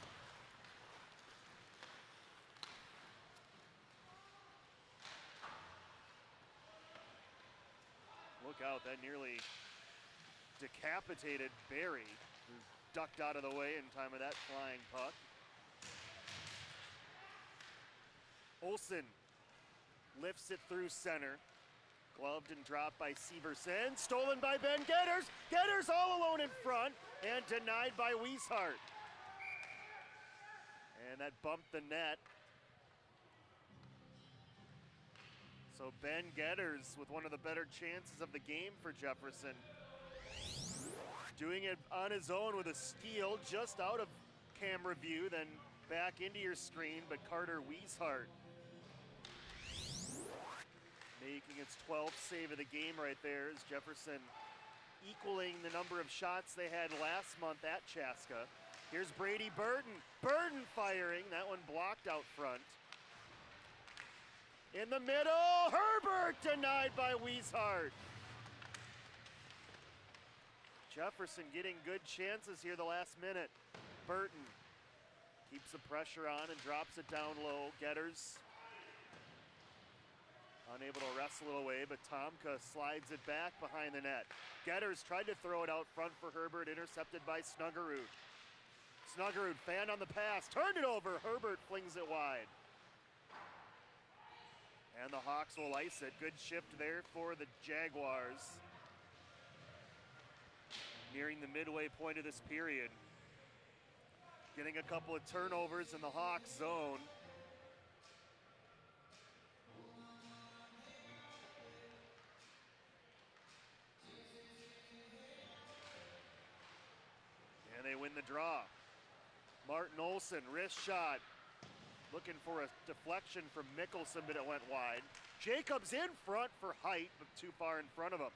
Look out, that nearly decapitated Barry, who ducked out of the way in time of that flying puck. Olsen lifts it through center. Gloved and dropped by Severson. Stolen by Ben Getters. Getters all alone in front and denied by Wieshart. And that bumped the net. So Ben Getters with one of the better chances of the game for Jefferson. Doing it on his own with a steal just out of camera view, then back into your screen, but Carter Wieshart making its 12th save of the game right there as Jefferson equaling the number of shots they had last month at Chaska. Here's Brady Burton. Burton firing, that one blocked out front. In the middle, Herbert denied by Wieshart. Jefferson getting good chances here the last minute. Burton keeps the pressure on and drops it down low. Getters unable to wrestle it away, but Tomka slides it back behind the net. Getters tried to throw it out front for Herbert, intercepted by Snuggerud. Snuggerud fanned on the pass, turned it over. Herbert flings it wide. And the Hawks will ice it. Good shift there for the Jaguars. Nearing the midway point of this period. Getting a couple of turnovers in the Hawks zone. draw. Martin Olson, wrist shot. Looking for a deflection from Mickelson, but it went wide. Jacobs in front for height, but too far in front of him.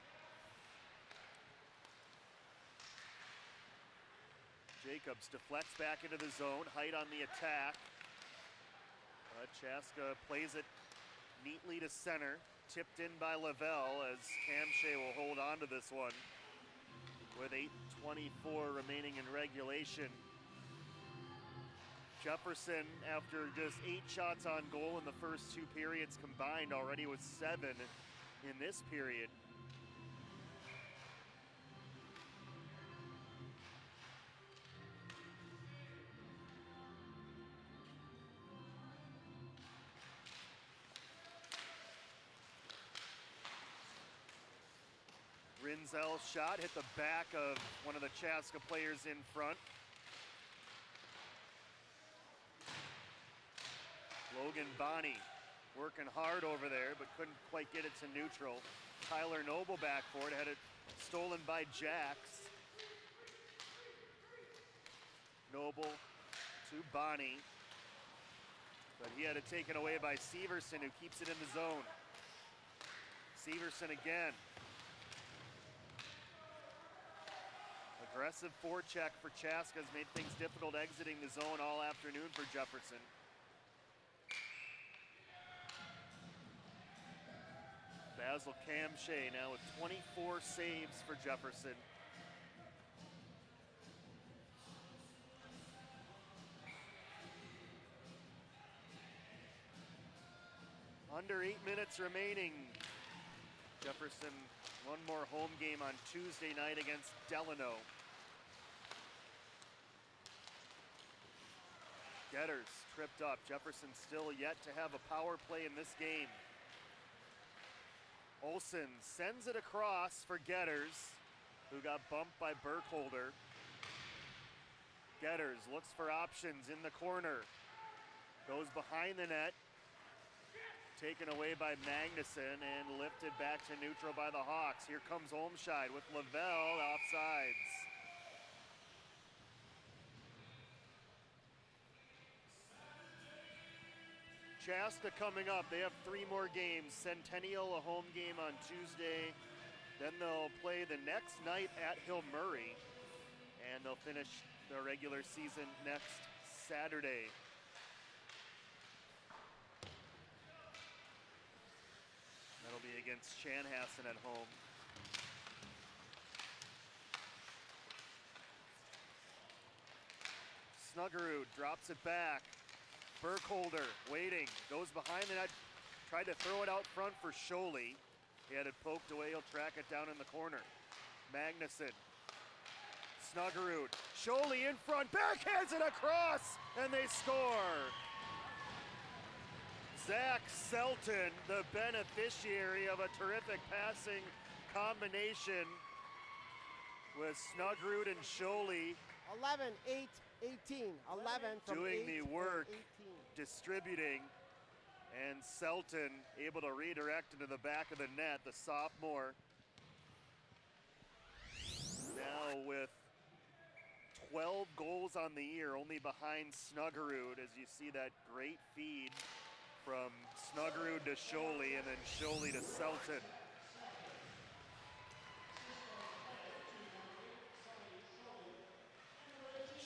Jacobs deflects back into the zone, height on the attack. But Chaska plays it neatly to center. Tipped in by Lavelle as Camshay will hold on to this one with 8:24 remaining in regulation. Jefferson, after just 8 shots on goal in the first 2 periods combined, already with 7 in this period. Rinzel's shot hit the back of one of the Chaska players in front. Logan Bonney working hard over there, but couldn't quite get it to neutral. Tyler Noble back for it, had it stolen by Jax. Noble to Bonney, but he had it taken away by Severson, who keeps it in the zone. Severson again. Aggressive forecheck for Chaska has made things difficult exiting the zone all afternoon for Jefferson. Basil Camshay now with 24 saves for Jefferson. Under 8 minutes remaining. Jefferson, one more home game on Tuesday night against Delano. Getters tripped up. Jefferson still yet to have a power play in this game. Olson sends it across for Getters, who got bumped by Burkholder. Getters looks for options in the corner. Goes behind the net. Taken away by Magnuson and lifted back to neutral by the Hawks. Here comes Olmscheid with Lavelle offsides. Chaska coming up. They have 3 more games. Centennial, a home game on Tuesday. Then they'll play the next night at Hill Murray. And they'll finish their regular season next Saturday. That'll be against Chanhassen at home. Snuggerud drops it back. Burkholder waiting, goes behind the net, tried to throw it out front for Scholey. He had it poked away, he'll track it down in the corner. Magnuson, Snuggerud, Scholey in front, backhands it across, and they score. Zach Selton, the beneficiary of a terrific passing combination with Snuggerud and Scholey. 11, 8, 18. 11 from doing 8 the work, and 18. distributing, and Selton able to redirect into the back of the net, the sophomore. Now with 12 goals on the year, only behind Snuggerud, as you see that great feed from Snuggerud to Scholey, and then Scholey to Selton.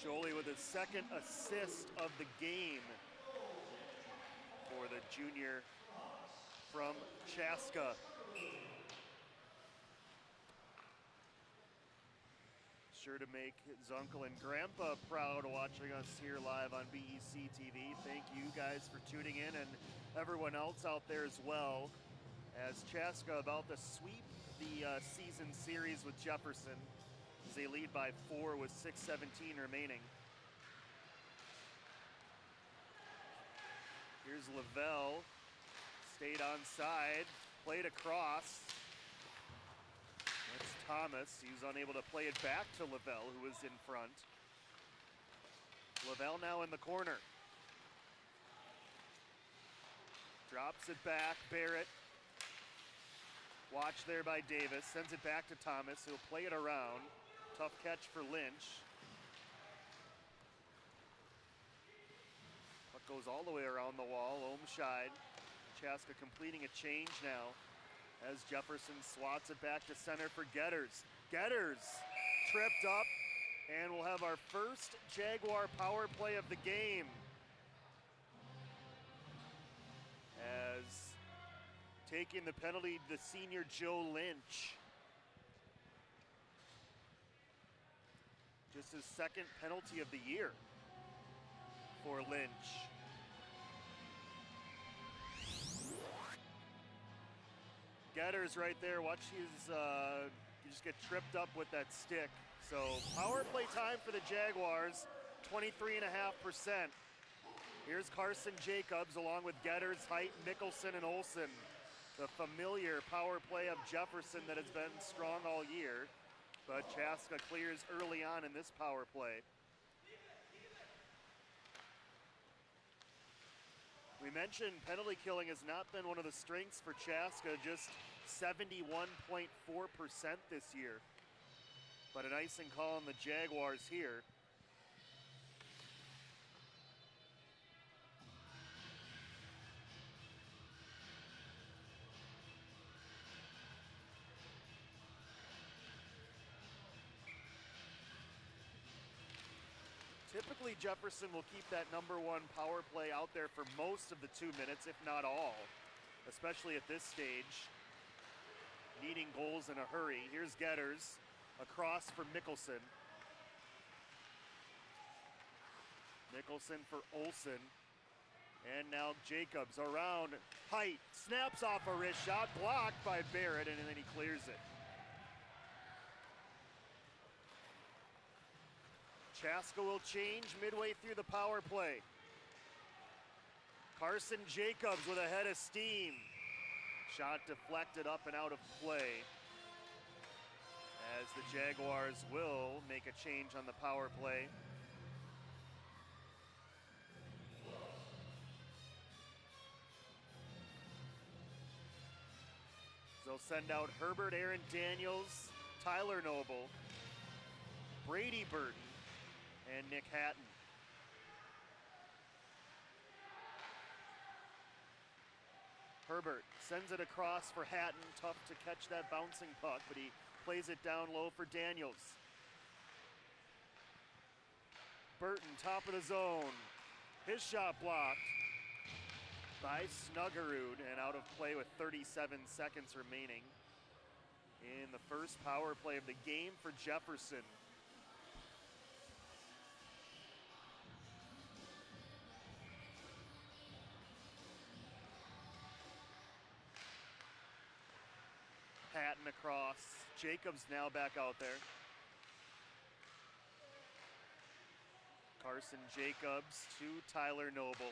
Scholey with his 2nd assist of the game for the junior from Chaska. Sure to make his uncle and grandpa proud watching us here live on BEC-TV. Thank you guys for tuning in, and everyone else out there as well, as Chaska about to sweep the season series with Jefferson. They lead by 4 with 6:17 remaining. Here's Lavelle, stayed onside, played across. That's Thomas. He was unable to play it back to Lavelle, who was in front. Lavelle now in the corner. Drops it back, Barrett. Watch there by Davis, sends it back to Thomas, who'll play it around. Tough catch for Lynch. goes all the way around the wall. Ohmscheid. Chaska completing a change now as Jefferson swats it back to center for Getters. Getters tripped up, and we'll have our first Jaguar power play of the game. As taking the penalty, the senior Joe Lynch. Just his second penalty of the year for Lynch. Getters right there, watch his, you just get tripped up with that stick. So power play time for the Jaguars, 23.5%. Here's Carson Jacobs along with Getters, Height, Mickelson, and Olsen. The familiar power play of Jefferson that has been strong all year. But Chaska clears early on in this power play. We mentioned penalty killing has not been one of the strengths for Chaska, just 71.4% this year. But an icing call on the Jaguars here. Typically, Jefferson will keep that number one power play out there for most of the 2 minutes, if not all, especially at this stage, needing goals in a hurry. Here's Getters, across for Mickelson. Mickelson for Olsen. And now Jacobs around Height, snaps off a wrist shot, blocked by Barrett, and then he clears it. Chaska will change midway through the power play. Carson Jacobs with a head of steam. Shot deflected up and out of play as the Jaguars will make a change on the power play. They'll send out Herbert, Aaron Daniels, Tyler Noble, Brady Burton, and Nick Hatton. Herbert sends it across for Hatton. Tough to catch that bouncing puck, but he plays it down low for Daniels. Burton, top of the zone. His shot blocked by Snuggerud and out of play with 37 seconds remaining in the first power play of the game for Jefferson. Hatton across. Jacobs now back out there. Carson Jacobs to Tyler Noble.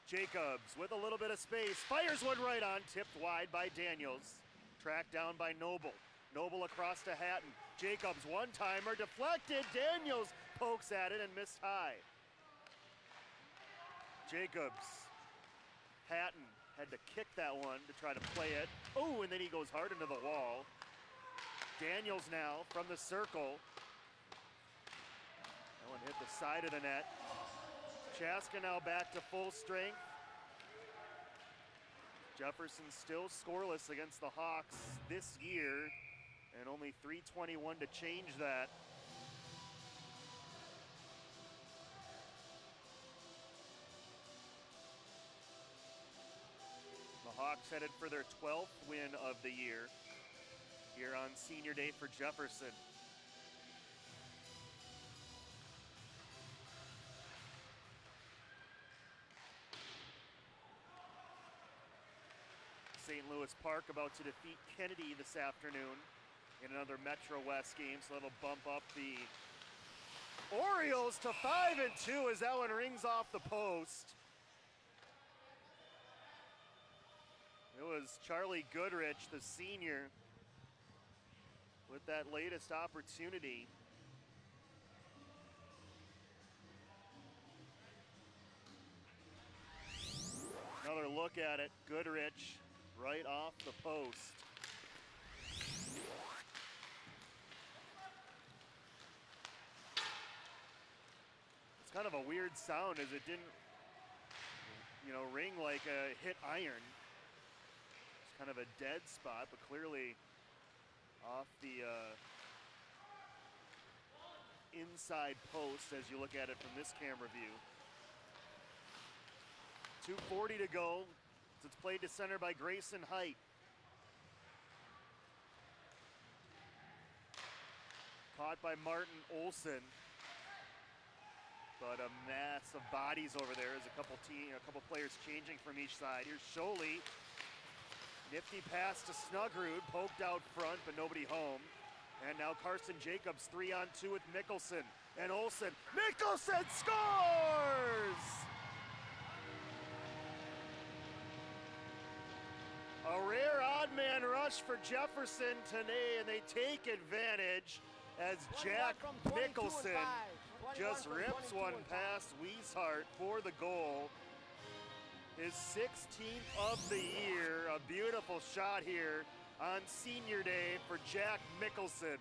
Jacobs with a little bit of space. Fires one right on. Tipped wide by Daniels. Tracked down by Noble. Noble across to Hatton. Jacobs one-timer. Deflected. Daniels pokes at it and missed high. Jacobs. Hatton had to kick that one to try to play it. Oh, and then he goes hard into the wall. Daniels now from the circle. That one hit the side of the net. Chaska now back to full strength. Jefferson still scoreless against the Hawks this year, and only 3:21 to change that. The Hawks headed for their 12th win of the year here on Senior Day for Jefferson. St. Louis Park about to defeat Kennedy this afternoon in another Metro West game, so that'll bump up the Orioles to 5-2 as that one rings off the post. It was Charlie Goodrich, the senior, with that latest opportunity. Another look at it, Goodrich right off the post. It's kind of a weird sound as it didn't, ring like a hit iron. It's kind of a dead spot, but clearly off the inside post as you look at it from this camera view. 2:40 to go. It's played to center by Grayson Height. Caught by Martin Olson. But a mass of bodies over there as a couple players changing from each side. Here's Scholey. Nifty pass to Snuggerud, poked out front, but nobody home. And now Carson Jacobs 3-on-2 with Mickelson and Olson. Mickelson scores! A rare odd man rush for Jefferson today, and they take advantage as Jack Mickelson just rips one past Wieshart for the goal. His 16th of the year. A beautiful shot here on senior day for Jack Mickelson.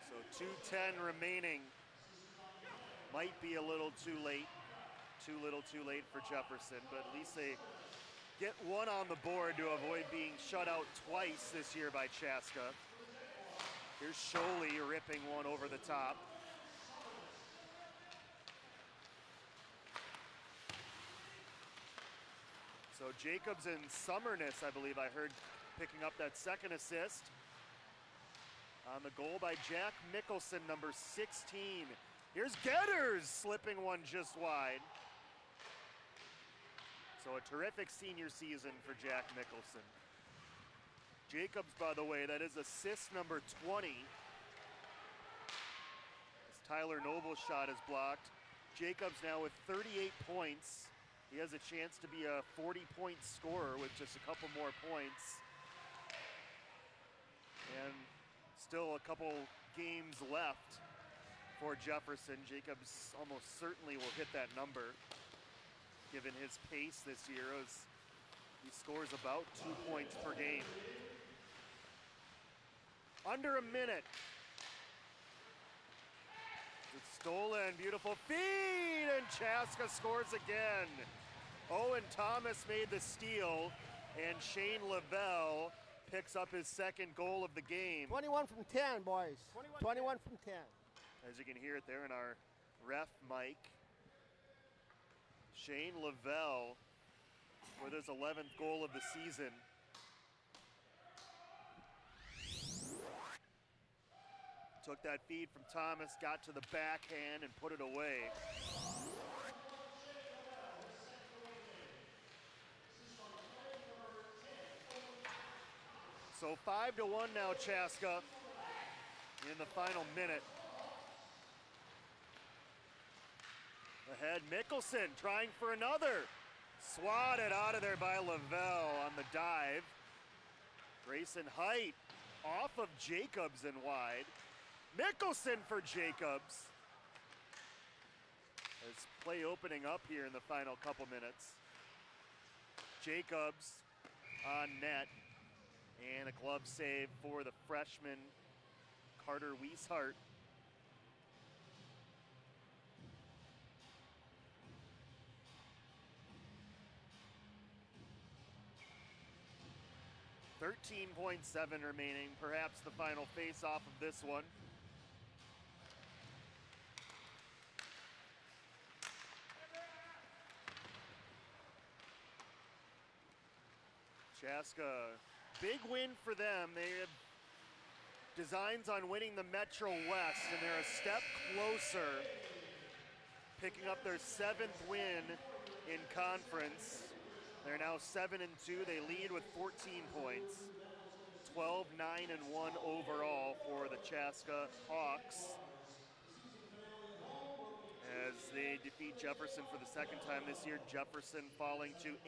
So 2:10 remaining. Might be a little too late. Too little too late for Jefferson, but at least they get one on the board to avoid being shut out twice this year by Chaska. Here's Scholey ripping one over the top. So Jacobs and Summerness, I believe I heard, picking up that second assist. On the goal by Jack Mickelson, number 16. Here's Getters slipping one just wide. So a terrific senior season for Jack Mickelson. Jacobs, by the way, that is assist number 20. As Tyler Noble's shot is blocked. Jacobs now with 38 points. He has a chance to be a 40-point scorer with just a couple more points. And still a couple games left for Jefferson. Jacobs almost certainly will hit that number, given his pace this year, as he scores about 2 points per game. Under a minute. It's stolen, beautiful feed, and Chaska scores again. Owen Thomas made the steal, and Shane Lavelle picks up his second goal of the game. 21 from 10, boys. 21 from 10. As you can hear it there in our ref mic. Shane Lavelle with his 11th goal of the season. Took that feed from Thomas, got to the backhand and put it away. So 5-1 now, Chaska, in the final minute. Ahead, Mickelson trying for another. Swatted out of there by Lavelle on the dive. Grayson Height off of Jacobs and wide. Mickelson for Jacobs. As play opening up here in the final couple minutes. Jacobs on net. And a glove save for the freshman, Carter Wieshart. .7 remaining, perhaps the final face-off of this one. Chaska, big win for them. They have designs on winning the Metro West, and they're a step closer, picking up their 7th win in conference. They're now 7-2. They lead with 14 points. 12-9-1 overall for the Chaska Hawks, as they defeat Jefferson for the second time this year. Jefferson falling to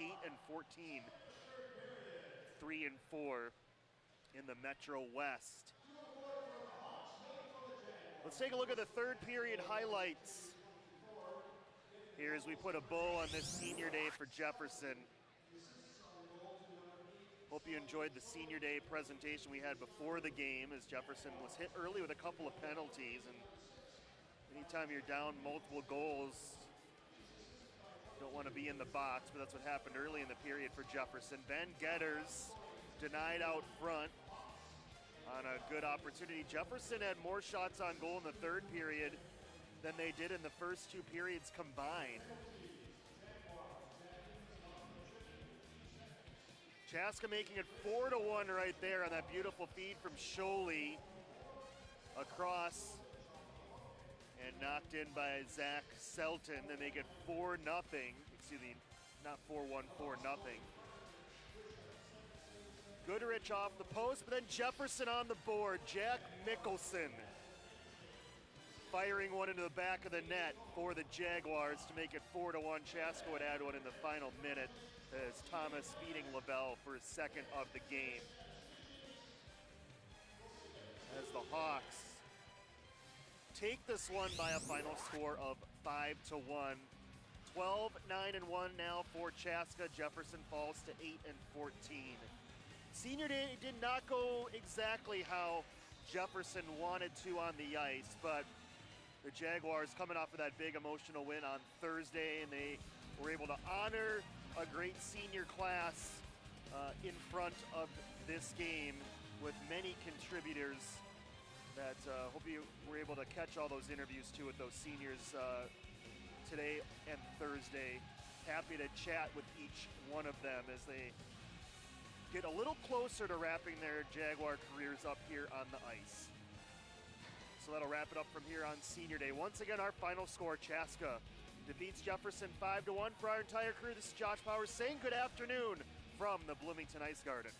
8-14. 3-4 in the Metro West. Let's take a look at the third period highlights here as we put a bow on this senior day for Jefferson. Hope you enjoyed the senior day presentation we had before the game, as Jefferson was hit early with a couple of penalties, and anytime you're down multiple goals, you don't want to be in the box, but that's what happened early in the period for Jefferson. Ben Getters denied out front on a good opportunity. Jefferson had more shots on goal in the third period than they did in the first two periods combined. Chaska making it 4-1 right there on that beautiful feed from Sholey across and knocked in by Zach Selton to make it 4-0. Excuse me, not 4-1, 4-0. Goodrich off the post, but then Jefferson on the board. Jack Mickelson firing one into the back of the net for the Jaguars to make it 4-1. Chaska would add one in the final minute as Thomas feeding Lavelle for his second of the game. As the Hawks take this one by a final score of 5-1. 12-9-1 now for Chaska. Jefferson falls to 8-14. Senior day did not go exactly how Jefferson wanted to on the ice, but the Jaguars coming off of that big emotional win on Thursday, and they were able to honor a great senior class in front of this game with many contributors that hope you were able to catch all those interviews too with those seniors today and Thursday. Happy to chat with each one of them as they get a little closer to wrapping their Jaguar careers up here on the ice. So that'll wrap it up from here on Senior Day. Once again, our final score, Chaska defeats Jefferson 5-1. For our entire crew, this is Josh Powers saying good afternoon from the Bloomington Ice Garden.